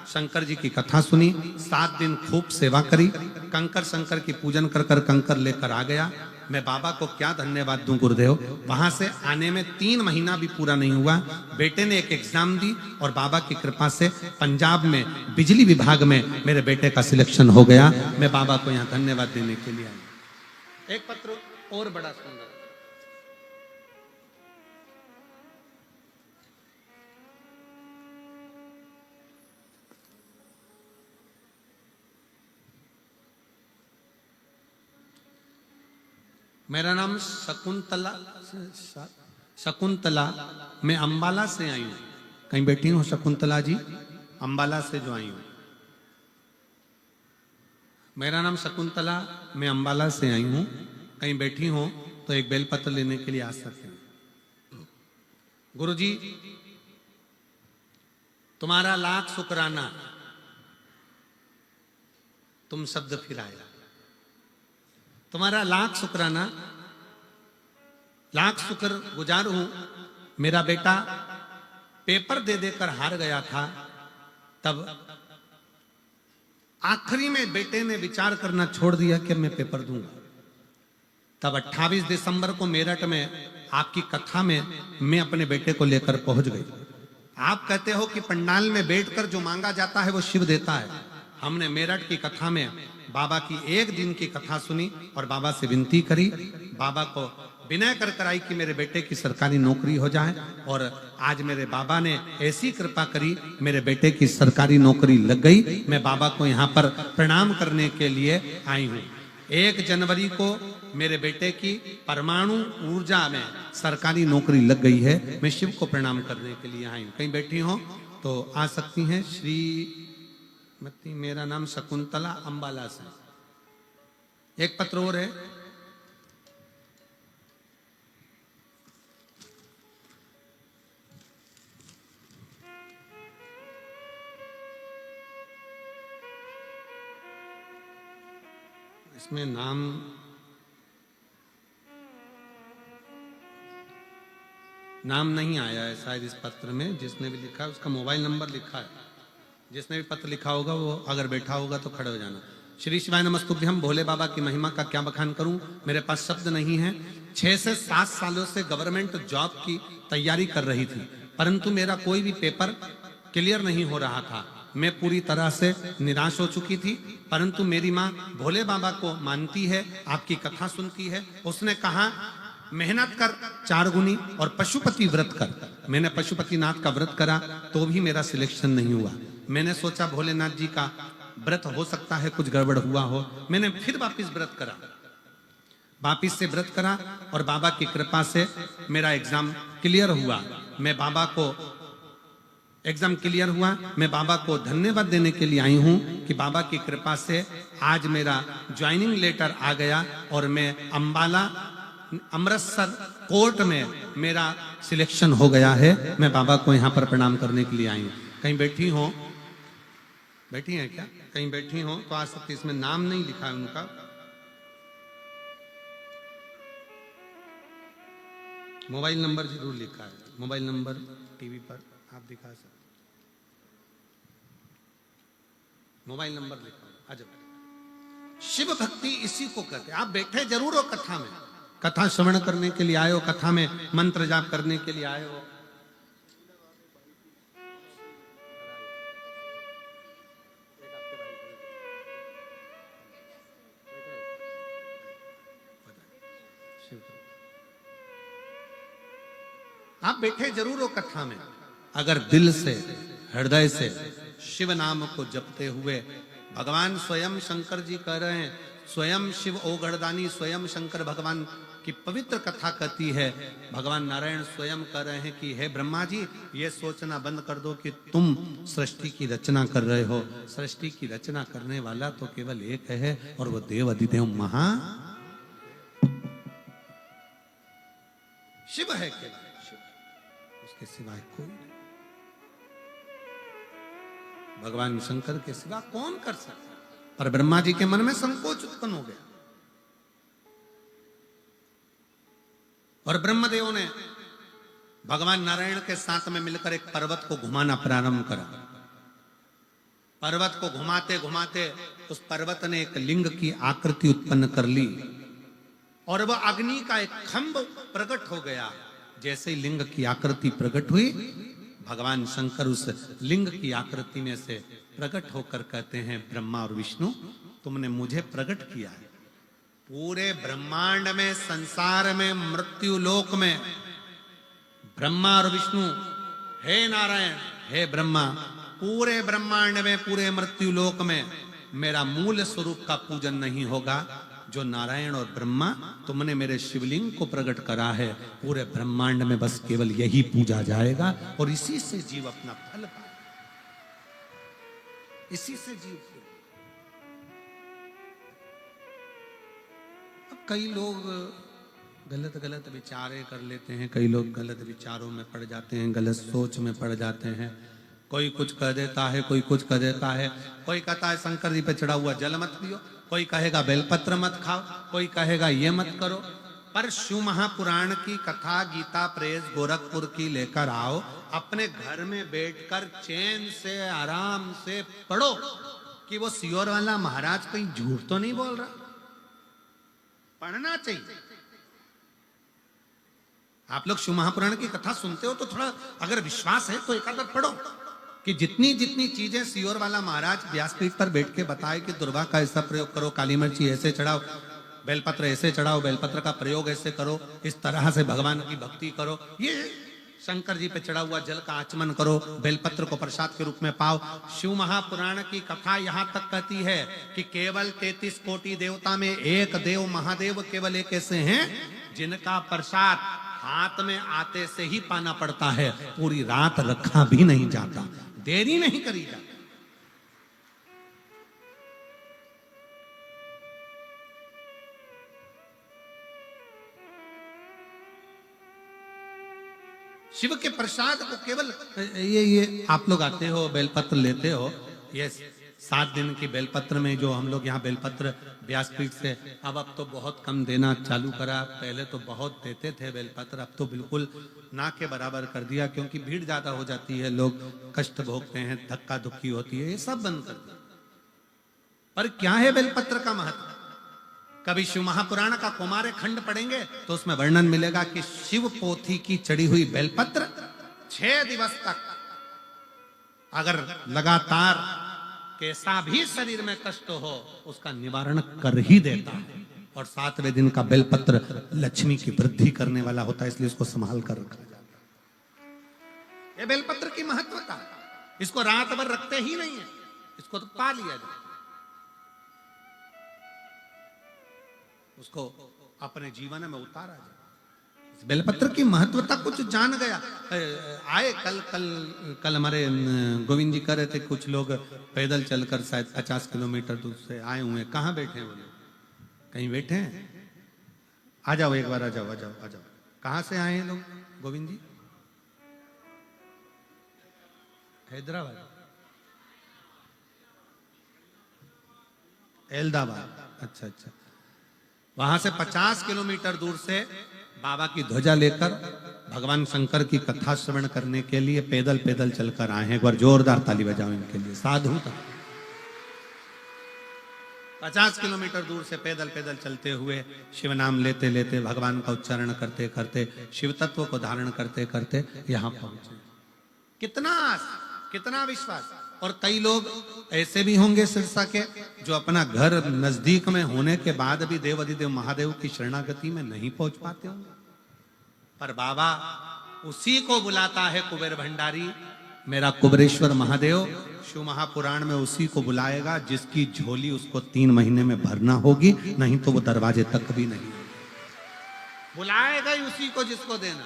शंकर जी की कथा सुनी। 7 दिन खूब सेवा करी। कंकर शंकर की पूजन कर कर कंकर लेकर आ गया। मैं बाबा को क्या धन्यवाद दूं गुरुदेव। वहां से आने में 3 महीना भी पूरा नहीं हुआ, बेटे ने एक एग्जाम दी और बाबा की कृपा से पंजाब में बिजली विभाग में मेरे बेटे का सिलेक्शन हो गया। मैं बाबा को यहाँ धन्यवाद देने के लिए आया। एक पत्र और बड़ा सुंदर। मेरा नाम शकुंतला। मैं अंबाला से आई हूं। कहीं बैठी हूं शकुंतला जी? अंबाला से जो आई हूं। मेरा नाम शकुंतला, मैं अंबाला से आई हूं। कहीं बैठी हो तो एक बेलपत्र लेने के लिए आ सकते हैं। गुरुजी, तुम्हारा लाख शुक्राना, तुम शब्द फिर आया। तुम्हारा लाख शुक्राना, लाख शुक्र गुजार हूं। मेरा बेटा पेपर दे देकर हार गया था, तब आखिरी में बेटे ने विचार करना छोड़ दिया कि मैं पेपर दूंगा। तब 28 दिसंबर को मेरठ में आपकी कथा में मैं अपने बेटे को लेकर पहुंच गई। आप कहते हो कि पंडाल में बैठकर जो मांगा जाता है वो शिव देता है। हमने मेरठ की कथा में बाबा की 1 दिन की कथा सुनी और बाबा से विनती करी। बाबा को विनय कर कराई कि मेरे बेटे की सरकारी नौकरी हो जाए और आज मेरे बाबा ने ऐसी कृपा करी, मेरे बेटे की सरकारी नौकरी लग गई। मैं बाबा को यहाँ पर प्रणाम करने के लिए आई हूँ। 1 जनवरी को मेरे बेटे की परमाणु ऊर्जा में सरकारी नौकरी लग गई है। मैं शिव को प्रणाम करने के लिए आई हूँ। कहीं बैठी हो तो आ सकती हैं। श्रीमती, मेरा नाम शकुंतला, अंबाला से। एक पत्र और है। इसमें नाम नहीं आया है शायद इस पत्र में। जिसने भी लिखा है उसका मोबाइल नंबर लिखा है। जिसने भी पत्र लिखा होगा वो अगर बैठा होगा तो खड़े हो जाना। श्री शिवाय नमस्तुभ्यम। भोले बाबा की महिमा का क्या बखान करूं, मेरे पास शब्द नहीं है। 6 से 7 सालों से गवर्नमेंट जॉब की तैयारी कर रही थी, परंतु मेरा कोई भी पेपर क्लियर नहीं हो रहा था। मैं पूरी तरह से निराश हो चुकी थी, परंतु मेरी माँ भोले बाबा को मानती है, आपकी कथा सुनती है। उसने कहा मेहनत कर 4 गुनी और पशुपति व्रत कर। मैंने पशुपतिनाथ का व्रत करा तो भी मेरा सिलेक्शन नहीं हुआ। मैंने सोचा भोलेनाथ जी का व्रत हो सकता है कुछ गड़बड़ हुआ हो। मैंने फिर वापिस व्रत करा, वापिस से व्रत करा और बाबा की कृपा से मेरा एग्जाम क्लियर हुआ। मैं बाबा को एग्जाम क्लियर हुआ। मैं बाबा को धन्यवाद देने के लिए आई हूं कि बाबा की कृपा से आज मेरा ज्वाइनिंग लेटर आ गया और मैं अंबाला अमृतसर कोर्ट में मेरा सिलेक्शन हो गया है। मैं बाबा को यहाँ पर प्रणाम करने के लिए आई हूँ। कहीं बैठी हो, बैठी हैं क्या? कहीं बैठी हो तो आ सकती। इसमें नाम नहीं लिखा है उनका। मोबाइल नंबर जरूर लिखा है। मोबाइल नंबर टीवी पर आप दिखा सकते। मोबाइल नंबर लिखा है। अजब शिव भक्ति इसी को कहते हैं। आप बैठे जरूर हो कथा में, कथा श्रवण करने के लिए आए हो, कथा में मंत्र जाप करने के लिए आए हो। आप बैठे जरूर हो कथा में, अगर दिल से हृदय से शिव नाम को जपते हुए भगवान स्वयं शंकर जी कह रहे हैं स्वयं शिव ओगढ़दानी, स्वयं शंकर भगवान की पवित्र कथा कहती है। भगवान नारायण स्वयं कह रहे हैं कि हे ब्रह्मा जी, ये सोचना बंद कर दो कि तुम सृष्टि की रचना कर रहे हो। सृष्टि की रचना करने वाला तो केवल एक है, और वो देव अधिदेव महा शिव है, केवल शिव, उसके सिवाय कोई नहीं। भगवान शंकर के सिवा कौन कर सकता? पर ब्रह्मा जी के मन में संकोच उत्पन्न हो गया, और ब्रह्मदेव ने भगवान नारायण के साथ में मिलकर एक पर्वत को घुमाना प्रारंभ करा। पर्वत को घुमाते घुमाते उस पर्वत ने एक लिंग की आकृति उत्पन्न कर ली, और वह अग्नि का एक खंभ प्रकट हो गया। जैसे ही लिंग की आकृति प्रकट हुई, भगवान शंकर उस लिंग की आकृति में से प्रकट होकर कहते हैं, ब्रह्मा और विष्णु, तुमने मुझे प्रकट किया है। पूरे ब्रह्मांड में, संसार में, मृत्यु लोक में ब्रह्मा और विष्णु, हे नारायण, हे ब्रह्मा, पूरे ब्रह्मांड में, पूरे मृत्यु लोक में मेरा मूल स्वरूप का पूजन नहीं होगा। जो नारायण और ब्रह्मा तुमने मेरे शिवलिंग को प्रकट करा है, पूरे ब्रह्मांड में बस केवल यही पूजा जाएगा, और इसी से जीव अपना फल पाए, इसी से जीव। अब कई लोग गलत गलत विचारे कर लेते हैं, कई लोग गलत विचारों में पड़ जाते हैं, गलत सोच में पड़ जाते हैं। कोई कुछ कह देता है, कोई कुछ कह देता है। कोई कहता है शंकर जी पे चढ़ा हुआ जल मत पियो, कोई कहेगा बेलपत्र मत खाओ, कोई कहेगा ये मत करो। पर शिव महापुराण की कथा, गीता प्रेस गोरखपुर की लेकर आओ, अपने घर में बैठकर चैन से आराम से पढ़ो कि वो सियोर वाला महाराज कहीं झूठ तो नहीं बोल रहा। पढ़ना चाहिए। आप लोग शिव महापुराण की कथा सुनते हो तो थोड़ा अगर विश्वास है तो एक आध पढ़ो कि जितनी जितनी चीजें सियोर वाला महाराज व्यासपीठ पर बैठ के बताए कि दुर्वा का ऐसा प्रयोग करो, काली मिर्ची ऐसे चढ़ाओ, बेलपत्र ऐसे चढ़ाओ, बेलपत्र का प्रयोग ऐसे करो, इस तरह से भगवान की भक्ति करो, ये शंकर जी पे चढ़ा हुआ जल का आचमन करो, बेलपत्र को प्रसाद के रूप में पाओ। शिव महापुराण की कथा यहां तक कहती है कि केवल 33 कोटि देवता में एक देव महादेव केवल एक ऐसे हैं जिनका प्रसाद हाथ में आते से ही पाना पड़ता है, पूरी रात रखा भी नहीं जाता, देरी नहीं करी जाती। शिव के प्रसाद को केवल ये आप लोग आते हो, बेलपत्र लेते हो, ये 7 दिन की बेलपत्र में जो हम लोग यहाँ बेलपत्र व्यासपीठ से अब तो बहुत कम देना चालू करा। पहले तो बहुत देते थे बेलपत्र, अब तो बिल्कुल ना के बराबर कर दिया, क्योंकि भीड़ ज्यादा हो जाती है, लोग कष्ट भोगते हैं, धक्का धुक्की होती है, ये सब बंद कर दिया। पर क्या है बेलपत्र का महत्व? कभी शिव महापुराण का कुमार खंड पढ़ेंगे तो उसमें वर्णन मिलेगा कि शिव पोथी की चढ़ी हुई बेलपत्र 6 दिवस तक अगर लगातार कैसा भी शरीर में कष्ट हो उसका निवारण कर ही देता है। और 7वें दिन का बेलपत्र लक्ष्मी की वृद्धि करने वाला होता है, इसलिए उसको संभाल कर रखा जाता है। ये बेलपत्र की महत्वता, इसको रात भर रखते ही नहीं है, इसको तो पा लिया जाए, उसको अपने जीवन में उतारा जाए। बेलपत्र की महत्वता कुछ जान गया। आए कल हमारे गोविंद जी कह रहे थे, कुछ लोग पैदल चलकर शायद 50 किलोमीटर दूर से आए हुए। कहाँ बैठे हैं वो लोग? कहीं बैठे हैं? आ जाओ, एक बार आ जाओ, आ जाओ, आ जाओ। कहाँ से आए हैं लोग गोविंद जी? हैदराबाद, अहमदाबाद, अच्छा अच्छा। वहां से 50 किलोमीटर दूर से बाबा की ध्वजा लेकर भगवान शंकर की कथा श्रवण करने के लिए पैदल पैदल चलकर आए हैं। एक बार जोरदार ताली बजाओ इनके लिए, साधु था। 50 किलोमीटर दूर से पैदल पैदल चलते हुए शिव नाम लेते लेते, भगवान का उच्चारण करते करते, शिव तत्व को धारण करते करते यहां पहुंचे। कितना विश्वास। और कई लोग ऐसे भी होंगे सिरसा के जो अपना घर नजदीक में होने के बाद भी देवाधिदेव महादेव की शरणागति में नहीं पहुंच पाते होंगे। पर बाबा उसी को बुलाता है कुबेर भंडारी, मेरा कुबरेश्वर महादेव शिव महापुराण में उसी को बुलाएगा जिसकी झोली उसको 3 महीने में भरना होगी, नहीं तो वो दरवाजे तक भी नहीं बुलाएगा ही उसी को जिसको देना।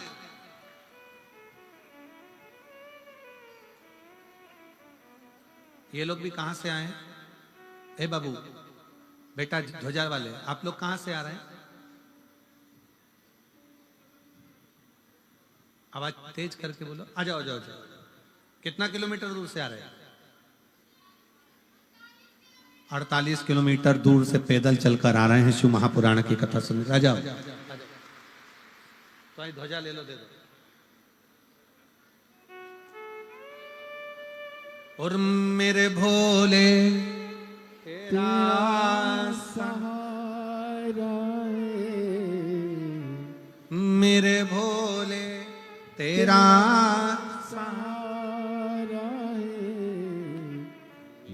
ये लोग भी कहां से आए हैं? ए बाबू बेटा ध्वजा वाले, आप लोग कहां से आ रहे हैं? आवाज तेज करके बोलो। आ जाओ जाओ जाओ। कितना किलोमीटर दूर से आ रहे हैं? 48 किलोमीटर दूर से पैदल चलकर आ रहे हैं शिव महापुराण की कथा सुनने। आ जाओ। तो आई ध्वजा ले लो, दे दो। और मेरे भोले तेरा सहारा है, मेरे भोले तेरा सहारा है,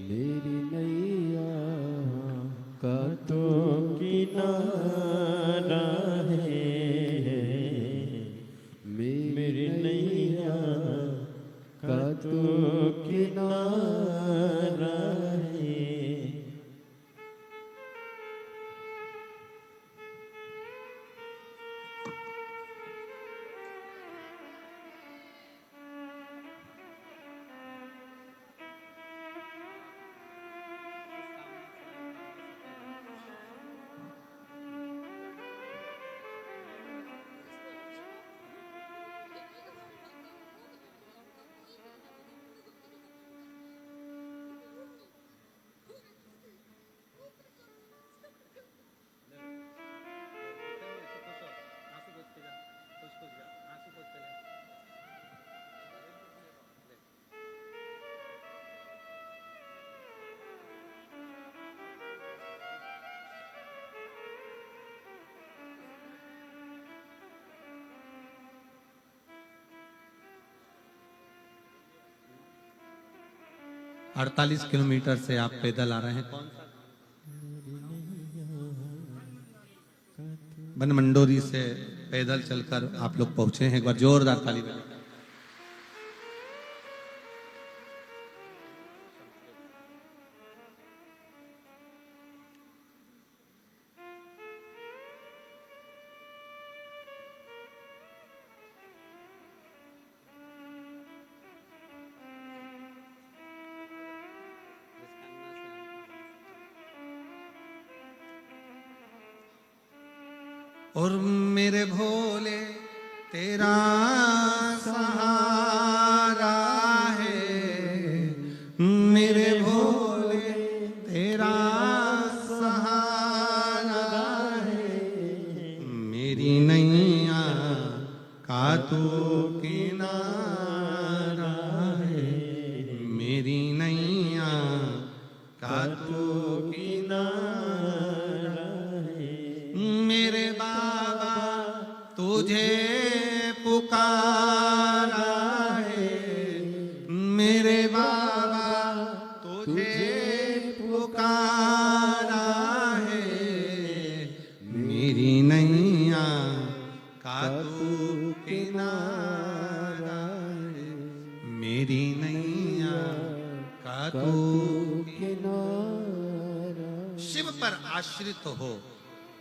मेरी नैया का तो किनारा है, मेरी नैया का तो किनारा है। 48 किलोमीटर से आप पैदल आ रहे हैं। कौन सा? बनमंडोरी से पैदल चलकर आप लोग पहुंचे हैं। एक बार जोरदार ताली बजाएं। और मेरे भोले तेरा सहारा है, मेरे भोले तेरा सहारा है, मेरी नैया का तू किनारा है, मेरी नैया का तू किनारा है, मेरे बाबा तुझे पुकारा है, मेरे बाबा तुझे पुकारा है, मेरी नैया का तू किनारा है, मेरी नैया का तू किनारा। शिव पर आश्रित हो।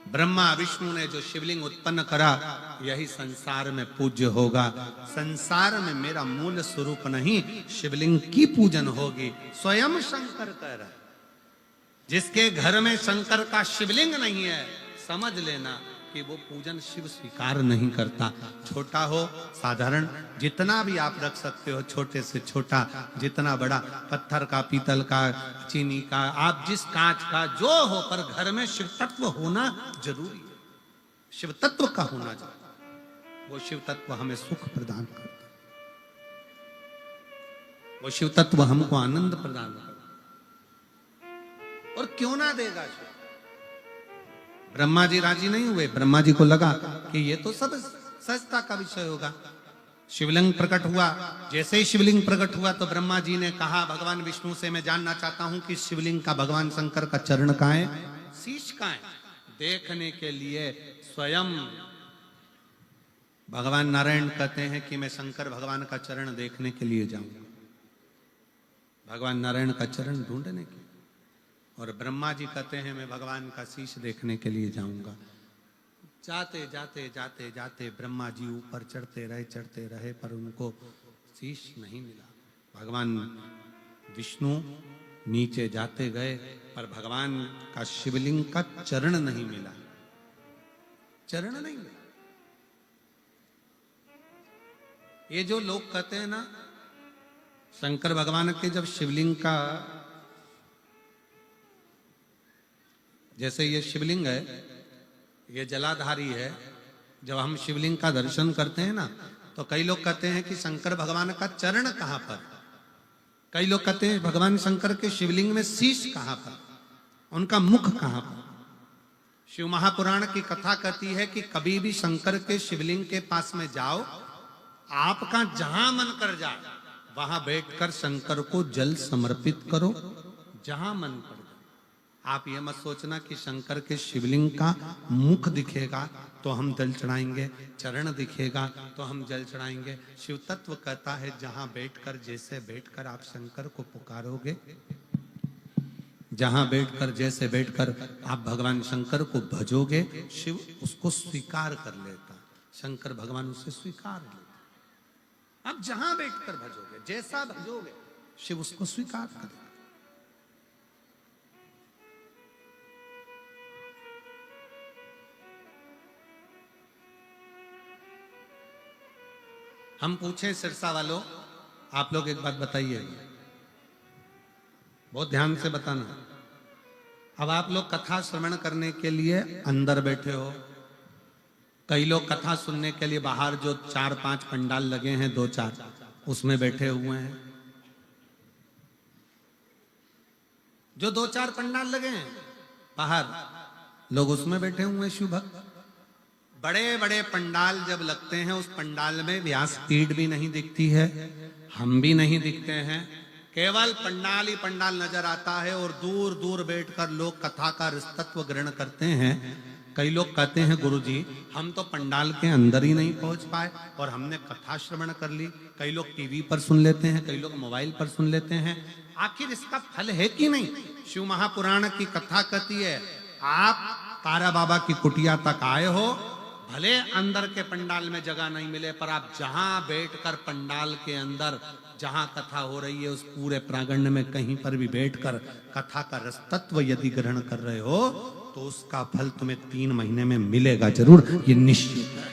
ब्रह्मा विष्णु ने जो शिवलिंग उत्पन्न करा यही संसार में पूज्य होगा। संसार में मेरा मूल स्वरूप नहीं, शिवलिंग की पूजन होगी। स्वयं शंकर कह रहा है, जिसके घर में शंकर का शिवलिंग नहीं है समझ लेना कि वो पूजन शिव स्वीकार नहीं करता। छोटा हो साधारण जितना भी आप रख सकते हो, छोटे से छोटा जितना बड़ा, पत्थर का, पीतल का, चीनी का, आप जिस कांच का जो हो, पर घर में शिव तत्व होना जरूरी है। शिव तत्व का होना जरूरी। वो शिव तत्व हमें सुख प्रदान करता, वो शिव तत्व हमको आनंद प्रदान करता। और क्यों ना देगा शिव? ब्रह्मा जी राजी नहीं हुए। ब्रह्मा जी को लगा कि ये तो सब सहजता का विषय होगा। शिवलिंग प्रकट हुआ। जैसे ही शिवलिंग प्रकट हुआ तो ब्रह्मा जी ने कहा भगवान विष्णु से, मैं जानना चाहता हूं कि शिवलिंग का भगवान शंकर का चरण कहाँ है, शीश कहाँ है। देखने के लिए स्वयं भगवान नारायण कहते हैं कि मैं शंकर भगवान का चरण देखने के लिए जाऊंगा। भगवान नारायण का चरण ढूंढने की। और ब्रह्मा जी कहते हैं मैं भगवान का शीश देखने के लिए जाऊंगा। जाते जाते जाते जाते ब्रह्मा जी ऊपर चढ़ते रहे पर उनको शीश नहीं मिला। भगवान विष्णु नीचे जाते गए पर भगवान का शिवलिंग का चरण नहीं मिला, चरण नहीं मिला। ये जो लोग कहते हैं ना शंकर भगवान के जब शिवलिंग का, जैसे ये शिवलिंग है, ये जलाधारी है, जब हम शिवलिंग का दर्शन करते हैं ना तो कई लोग कहते हैं कि शंकर भगवान का चरण कहां पर, कई लोग कहते हैं भगवान शंकर के शिवलिंग में शीश कहां पर, उनका मुख कहां पर। शिव महापुराण की कथा कहती है कि कभी भी शंकर के शिवलिंग के पास में जाओ, आपका जहां मन कर जाए वहां बैठकर शंकर को जल समर्पित करो, जहां मन कर जाए। आप ये मत सोचना कि शंकर के शिवलिंग का मुख दिखेगा तो हम जल चढ़ाएंगे, चरण दिखेगा तो हम जल चढ़ाएंगे। शिव तत्व कहता है जहां बैठकर, जैसे बैठकर आप शंकर को पुकारोगे, जहां बैठकर जैसे बैठकर आप भगवान शंकर को भजोगे, शिव उसको स्वीकार कर लेता, शंकर भगवान उसे स्वीकार लेता। आप जहां बैठकर भजोगे, जैसा भजोगे, शिव उसको स्वीकार करेगा। हम पूछें सिरसा वालों, आप लोग एक बात बताइए, बहुत ध्यान से बताना। अब आप लोग कथा श्रवण करने के लिए अंदर बैठे हो, कई लोग कथा सुनने के लिए बाहर जो 4-5 पंडाल लगे हैं, 2-4, उसमें बैठे हुए हैं। जो 2-4 पंडाल लगे हैं बाहर, लोग उसमें बैठे हुए हैं शिव भक्त। बड़े बड़े पंडाल जब लगते हैं, उस पंडाल में व्यासपीठ भी नहीं दिखती है, हम भी नहीं दिखते हैं, केवल पंडाल ही पंडाल नजर आता है और दूर दूर बैठकर लोग कथा का रसतत्व ग्रहण करते हैं। कई लोग कहते हैं गुरुजी हम तो पंडाल के अंदर ही नहीं पहुंच पाए और हमने कथा श्रवण कर ली। कई लोग टीवी पर सुन लेते हैं, कई लोग मोबाइल पर सुन लेते हैं, आखिर इसका फल है कि नहीं? शिव महापुराण की कथा कहती है आप तारा बाबा की कुटिया तक आए हो, भले अंदर के पंडाल में जगह नहीं मिले, पर आप जहां बैठकर पंडाल के अंदर जहां कथा हो रही है उस पूरे प्रांगण में कहीं पर भी बैठकर कथा का रसतत्व यदि ग्रहण कर रहे हो तो उसका फल तुम्हें 3 महीने में मिलेगा जरूर, ये निश्चित है,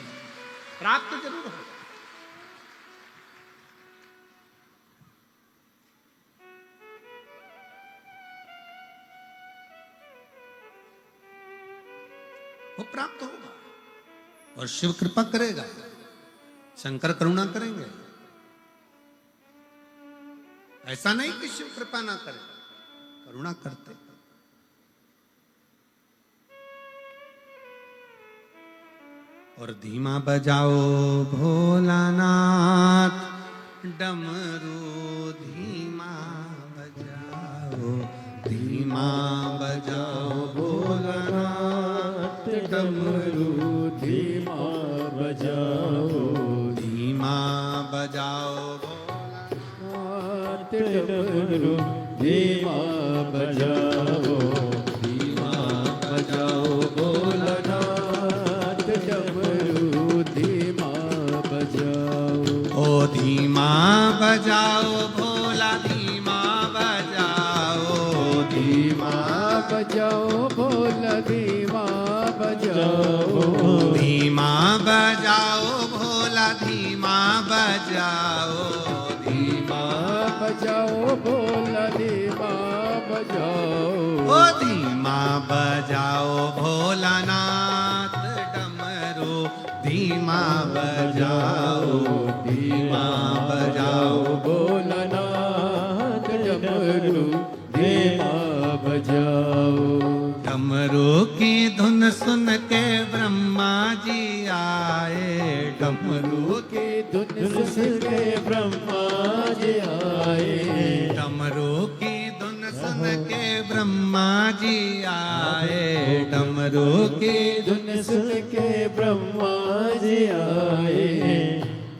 प्राप्त जरूर हो। वो प्राप्त होगा और शिव कृपा करेगा, शंकर करुणा करेंगे। ऐसा नहीं कि शिव कृपा ना करे, करुणा करते। और धीमा बजाओ भोलानाथ डमरू, धीमा बजाओ, धीमा बजाओ भोलानाथ डमरू धीमा बजाओ, धीमा बजाओ भोलानाथ डमरू धीमा बजाओ, धीमा बजाओ भोलानाथ डमरू धीमा बजाओ। ओ धीमा बजाओ भोला, धीमा बजाओ, धीमा बजाओ भोला, धीमा बजाओ, धीमा बजाओ भोला, धीमा बजाओ, धीमा बजाओ भोला, धीमा बजाओ, ओ धीमा बजाओ भोलानाथ डमरू, धीमा बजाओ, धीमा बजाओ भोलानाथ डमरू धीमा बजाओ। डमरू की धुन सुन के ब्रह्मा जी आए, डमरू की धुन सुन के ब्रह्मा जी आए, डमरू की धुन सुन के ब्रह्मा जी आए, डमरू की धुन सुन के ब्रह्मा जी आए,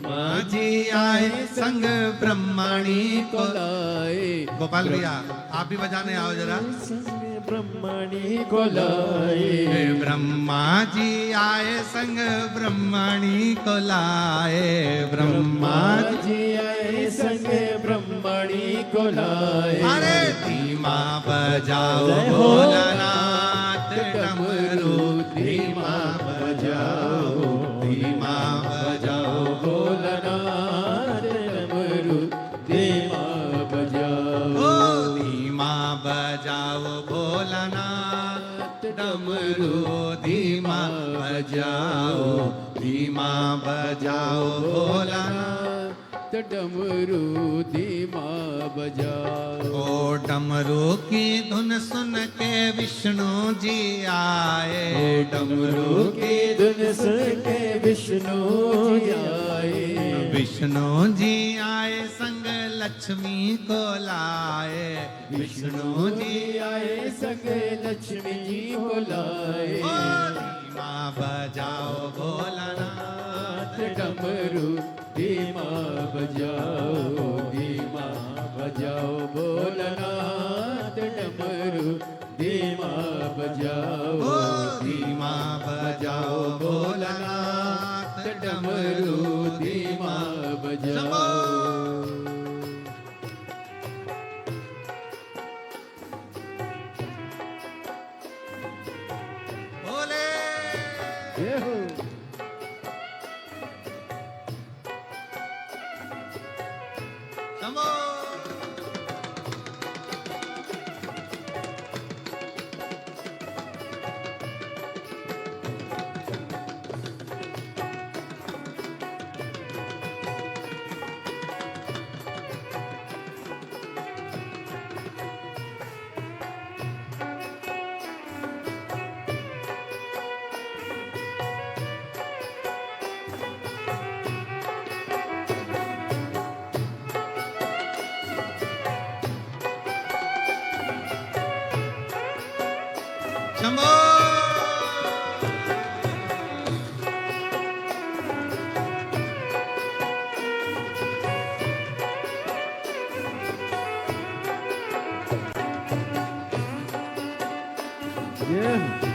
माँ जी आए आए संग ब्रह्मणी को लाए गोपाल भैया आप भी बजाने आओ जरा संग ब्रह्मणी को लाए ब्रह्मा जी आए संग ब्रह्मणी को लाए ब्रह्मा जी जी आए संग ब्रह्मणी को लाए अरे धीमा बजाओ जय हो। भोलानाथ डमरू धीमा बजाओ धीमा बजाओ भोलानाथ डमरू धीमा बजाओ ओ धीमा बजाओ भोलानाथ डमरू धीमा बजाओ धीमा बजाओ भोलानाथ डमरू धीमा बजाओ ओ डमरू की धुन सुन के विष्णु जी आए डमरू की धुन सुन के विष्णु आए विष्णु जी आए संग लक्ष्मी को लाए विष्णु जी आए संग लक्ष्मी जी को लाए ओ धीमा बजाओ भोलानाथ डमरू धीमा बजाओ धीमा बजाओ भोलानाथ डमरू धीमा बजाओ ओ धीमा बजाओ भोलानाथ डमरू धीमा बजाओ भोले जय हो शंभो शंभो जय हो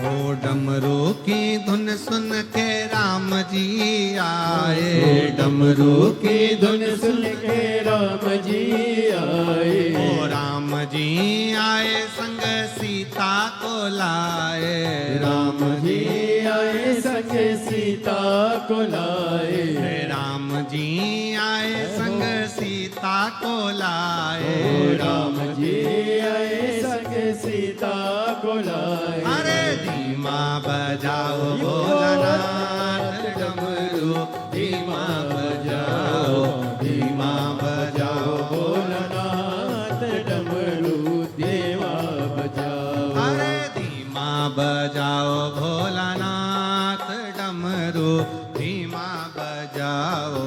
ओ डमरू की धुन सुन के राम जी आए डमरू की धुन सुन के राम जी आए ओ राम जी आए संग सीता को लाए राम जी आए संग सीता को लाए राम जी आए संग सीता को लाए राम जी आए संग सीता को लाए अरे धीमा बजाओ भोलानाथ डमरू धीमा बजाओ धीमा बजाओ भोलानाथ डमरू देवा बजाओ अरे धीमा बजाओ भोलानाथ डमरू धीमा बजाओ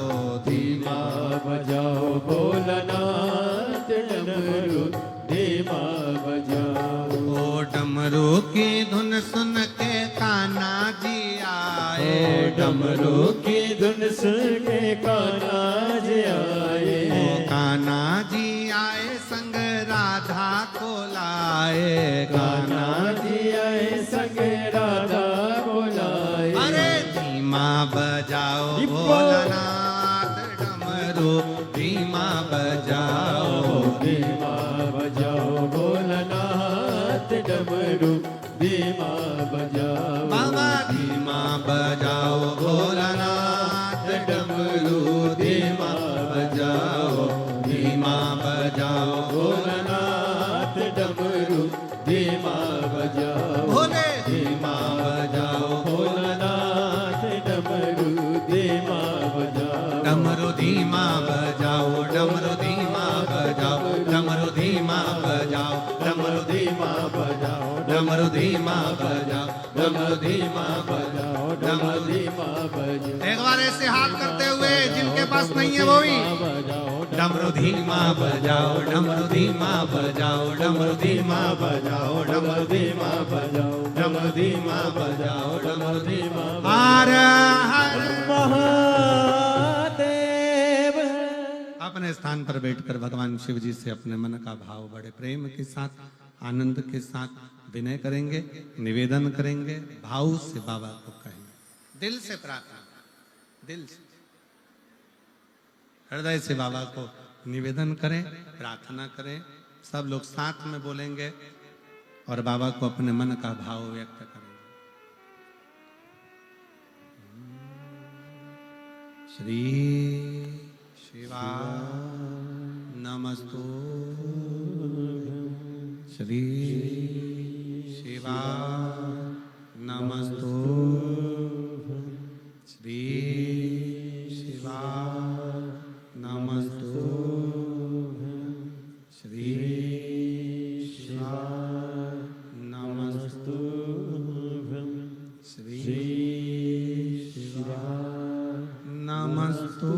धीमा बजाओ भोलानाथ डमरू धीमा बजाओ ओ डमरू की धुन सुन के कान्हा जी आए डमरू की धुन सुन के कान्हा जी आए ओ कान्हा जी आए संग राधा को लाए कान्हा कान्हा जी आए संग राधा को लाए अरे धीमा बजाओ दीपो। भोलानाथ डमरू धीमा बजाओ धीमा बजाओ भोलानाथ डमरू धीमा बजाओ बाबा धीमा बजाओ भोलानाथ डमरू धीमा बजाओ धीमा बजाओ भोलानाथ डमरू धीमा बजाओ भोले धीमा बजाओ भोलानाथ डमरू धीमा बजाओ डमरू धीमा बजाओ डमरू धीमा बजाओ डमरू धीमा बजाओ डमरू धीमा बजाओ डमरू धीमा बजाओ डमरू धीमा बजाओ बजाओ डमरू धीमा बजाओ एक बार ऐसे हाथ करते हुए जिनके पास पास नहीं है वो भी। डमरू धीमा बजाओ, डमरू धीमा बजाओ, डमरू धीमा बजाओ, डमरू धीमा बजाओ, डमरू धीमा बजाओ, डमरू धीमा। हर हर महादेव। अपने स्थान पर बैठकर भगवान शिव जी से अपने मन का भाव बड़े प्रेम के साथ, आनंद के साथ विनय करेंगे, निवेदन करेंगे, भाव से बाबा को कहेंगे, दिल से प्रार्थना, दिल से हृदय से बाबा को निवेदन करें, प्रार्थना करें। सब लोग साथ में बोलेंगे और बाबा को अपने मन का भाव व्यक्त करेंगे। श्री शिवा नमस्तु, श्री शिवा नमस्तु, श्री शिवा नमस्तु, श्री शिवा नमस्तु, श्री शिवा नमस्तु।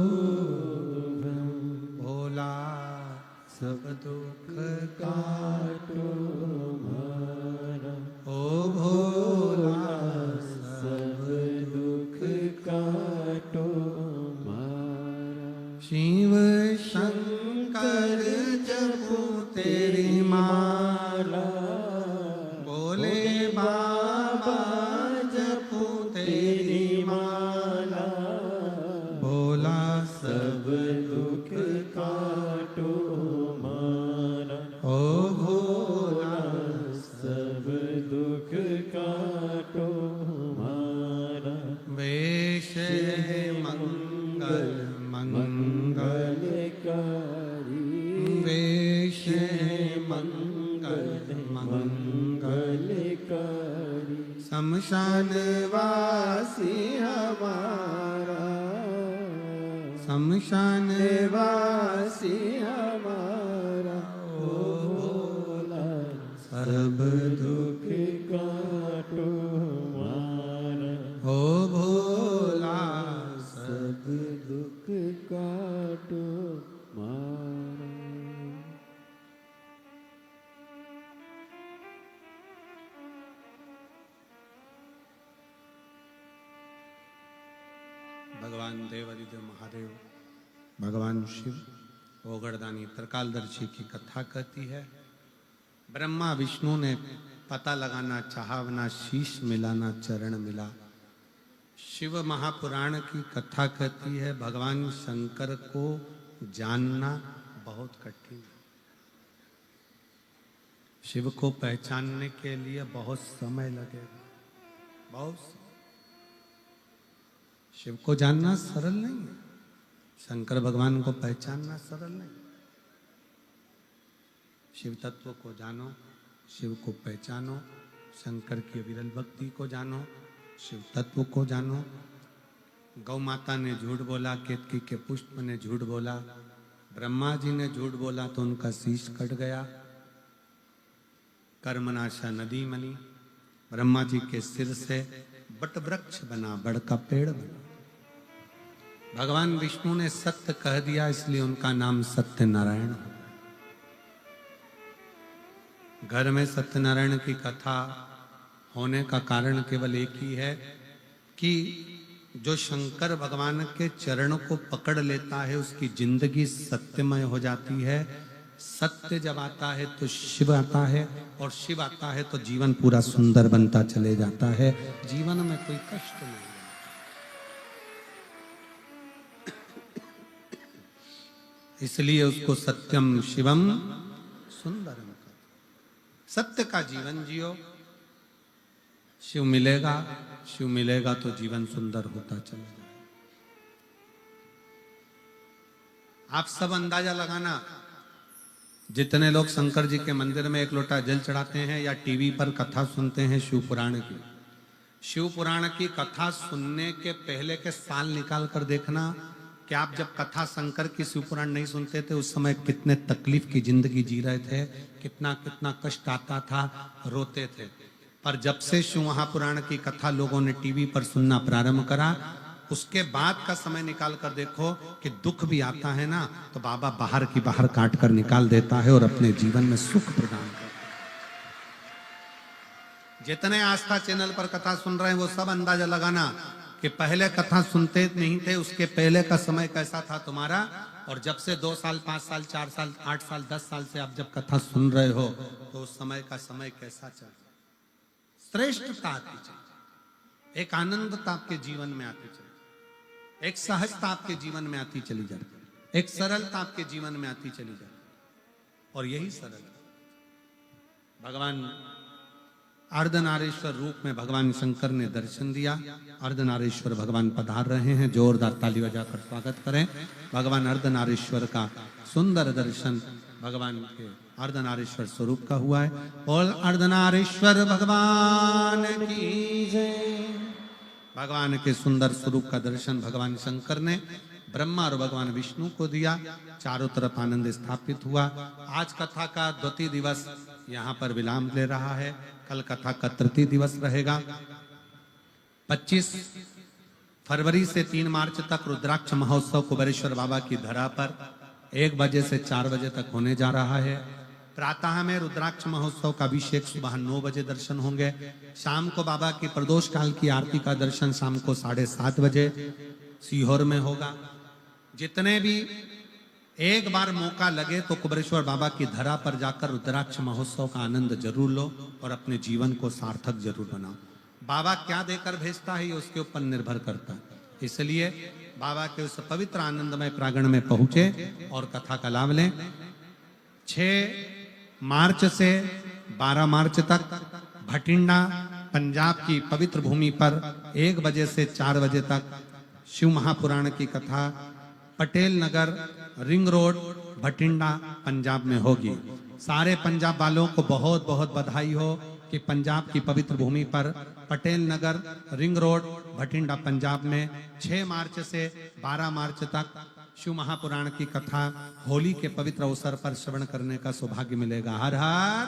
भोला सब दुख काटो मारा, ओ भोला सब दुख काटो मारा। शिव शंकर जपू तेरी माला, बोले बाबा जपू तेरी माला। भोला सब दुख काटो मारा, ओ भोला सब दुख काटो मारा। वेश है मंगल मंगलकारी, वेश है मंगल मंगलकारी। शमशान वासी हमारा, शमशान वासी हमारा। ओ भोला सब दुख काटो मारा, ओ भोला सब दुख काटो मारा। भगवान देवादिदेव महादेव, भगवान शिव ओगड़दानी त्रिकालदर्शी की कथा कहती है। ब्रह्मा विष्णु ने पता लगाना चाहा, ना शीश मिला ना चरण मिला। शिव महापुराण की कथा कहती है भगवान शंकर को जानना बहुत कठिन है। शिव को पहचानने के लिए बहुत समय लगेगा, बहुत समय। शिव को जानना सरल नहीं है, शंकर भगवान को पहचानना सरल नहीं। शिव तत्व को जानो, शिव को पहचानो, शंकर की अविरल भक्ति को जानो, शिव तत्व को जानो। गौ माता ने झूठ बोला, केतकी के पुष्प ने झूठ बोला, ब्रह्मा जी ने झूठ बोला तो उनका शीश कट गया। कर्मनाशा नदी मनी, ब्रह्मा जी के सिर से बट वृक्ष बना, बड़ का पेड़ बना। भगवान विष्णु ने सत्य कह दिया, इसलिए उनका नाम सत्यनारायण हो। घर में सत्यनारायण की कथा होने का कारण केवल एक ही है कि जो शंकर भगवान के चरण को पकड़ लेता है उसकी जिंदगी सत्यमय हो जाती है। सत्य जब आता है तो शिव आता है, और शिव आता है तो जीवन पूरा सुंदर बनता चले जाता है, जीवन में कोई कष्ट नहीं। इसलिए उसको सत्यम शिवम सुंदरम कर, सत्य का जीवन जियो। शिव मिलेगा, शिव मिलेगा तो जीवन सुंदर होता चला जाएगा। आप सब अंदाजा लगाना, जितने लोग शंकर जी के मंदिर में एक लोटा जल चढ़ाते हैं या टीवी पर कथा सुनते हैं शिव पुराण की, शिव पुराण की कथा सुनने के पहले के साल निकाल कर देखना कि आप जब कथा शंकर की शिव पुराण नहीं सुनते थे उस समय कितने तकलीफ की जिंदगी जी रहे थे, कितना कितना कष्ट आता था, रोते थे। पर जब से शिव महापुराण की कथा लोगों ने टीवी पर सुनना प्रारंभ करा, उसके बाद का समय निकाल कर देखो कि दुख भी आता है ना तो बाबा बाहर की बाहर काट कर निकाल देता है और अपने जीवन में सुख प्रदान करता है। जितने आस्था चैनल पर कथा सुन रहे हैं वो सब अंदाजा लगाना कि पहले कथा सुनते नहीं थे, उसके पहले का समय कैसा था तुम्हारा, और जब से 2 साल 5 साल 4 साल 8 साल 10 साल से आप जब कथा सुन रहे हो तो उस समय का समय कैसा चल रहा है। श्रेष्ठता आती चली, एक आनंदता आपके जीवन में आती चली, एक सहजता आपके जीवन में आती चली जाती, एक सरलता आपके जीवन में आती चली जाती। और यही सरलता भगवान अर्धनारीश्वर रूप में भगवान शंकर ने दर्शन दिया। अर्धनारीश्वर भगवान पधार रहे हैं, जोरदार ताली बजाकर स्वागत करें। भगवान अर्धनारीश्वर का सुंदर दर्शन भगवान के अर्धनारीश्वर स्वरूप का हुआ है। और अर्धनारीश्वर भगवान की जय। भगवान के सुंदर स्वरूप का दर्शन भगवान शंकर ने ब्रह्मा और भगवान विष्णु को दिया। चारों तरफ आनंद स्थापित हुआ। आज कथा का द्वितीय दिवस यहाँ पर विराम ले रहा है। कल कथा का तृतीय दिवस रहेगा। 25 फरवरी से 3 मार्च तक रुद्राक्ष महोत्सव कुबेरेश्वर बाबा की धरा पर 1 बजे से 4 बजे तक होने जा रहा है। प्रातः में रुद्राक्ष महोत्सव का अभिषेक सुबह 9 बजे दर्शन होंगे। शाम को बाबा की प्रदोष काल की आरती का दर्शन शाम को 7:30 बजे सीहोर में होगा। जितने भी एक बार मौका लगे तो कुबेरेश्वर बाबा की धरा पर जाकर रुद्राक्ष महोत्सव का आनंद जरूर लो और अपने जीवन को सार्थक जरूर बनाओ। बाबा क्या देकर भेजता है ये उसके ऊपर निर्भर करता है। इसलिए बाबा के उस पवित्र आनंदमय प्रांगण में पहुंचे और कथा का लाभ लें। 6 मार्च से 12 मार्च तक भटिंडा पंजाब की पवित्र भूमि पर 1 बजे से 4 बजे तक शिव महापुराण की कथा पटेल नगर रिंग रोड भटिंडा पंजाब में होगी। सारे पंजाब वालों को बहुत बहुत बधाई हो कि पंजाब की पवित्र भूमि पर पटेल नगर रिंग रोड भटिंडा पंजाब में 6 मार्च से 12 मार्च तक शिव महापुराण की कथा होली के पवित्र अवसर पर श्रवण करने का सौभाग्य मिलेगा। हर हर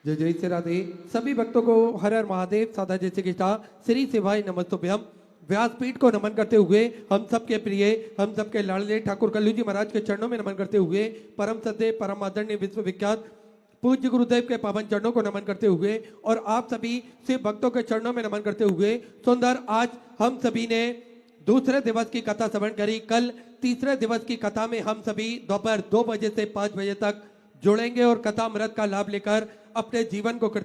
जय जय श्री राधे। सभी भक्तों को हर हर महादेव साधा जय श्री कृष्णा श्री शिवाय नमस्तुभ्यम। व्यासपीठ को नमन करते हुए हम सबके प्रिय हम सबके लाडले ठाकुर कल्लू जी महाराज के चरणों में नमन करते हुए परम सद्य परम आदरणीय विश्वविख्यात पूज्य गुरुदेव के पावन चरणों को नमन करते हुए और आप सभी शिव भक्तों के चरणों में नमन करते हुए सुंदर आज हम सभी ने दूसरे दिवस की कथा श्रवण करी। कल तीसरे दिवस की कथा में हम सभी दोपहर 2 बजे से 5 बजे तक जुड़ेंगे और कथा अमृत का लाभ लेकर अपने जीवन को कृता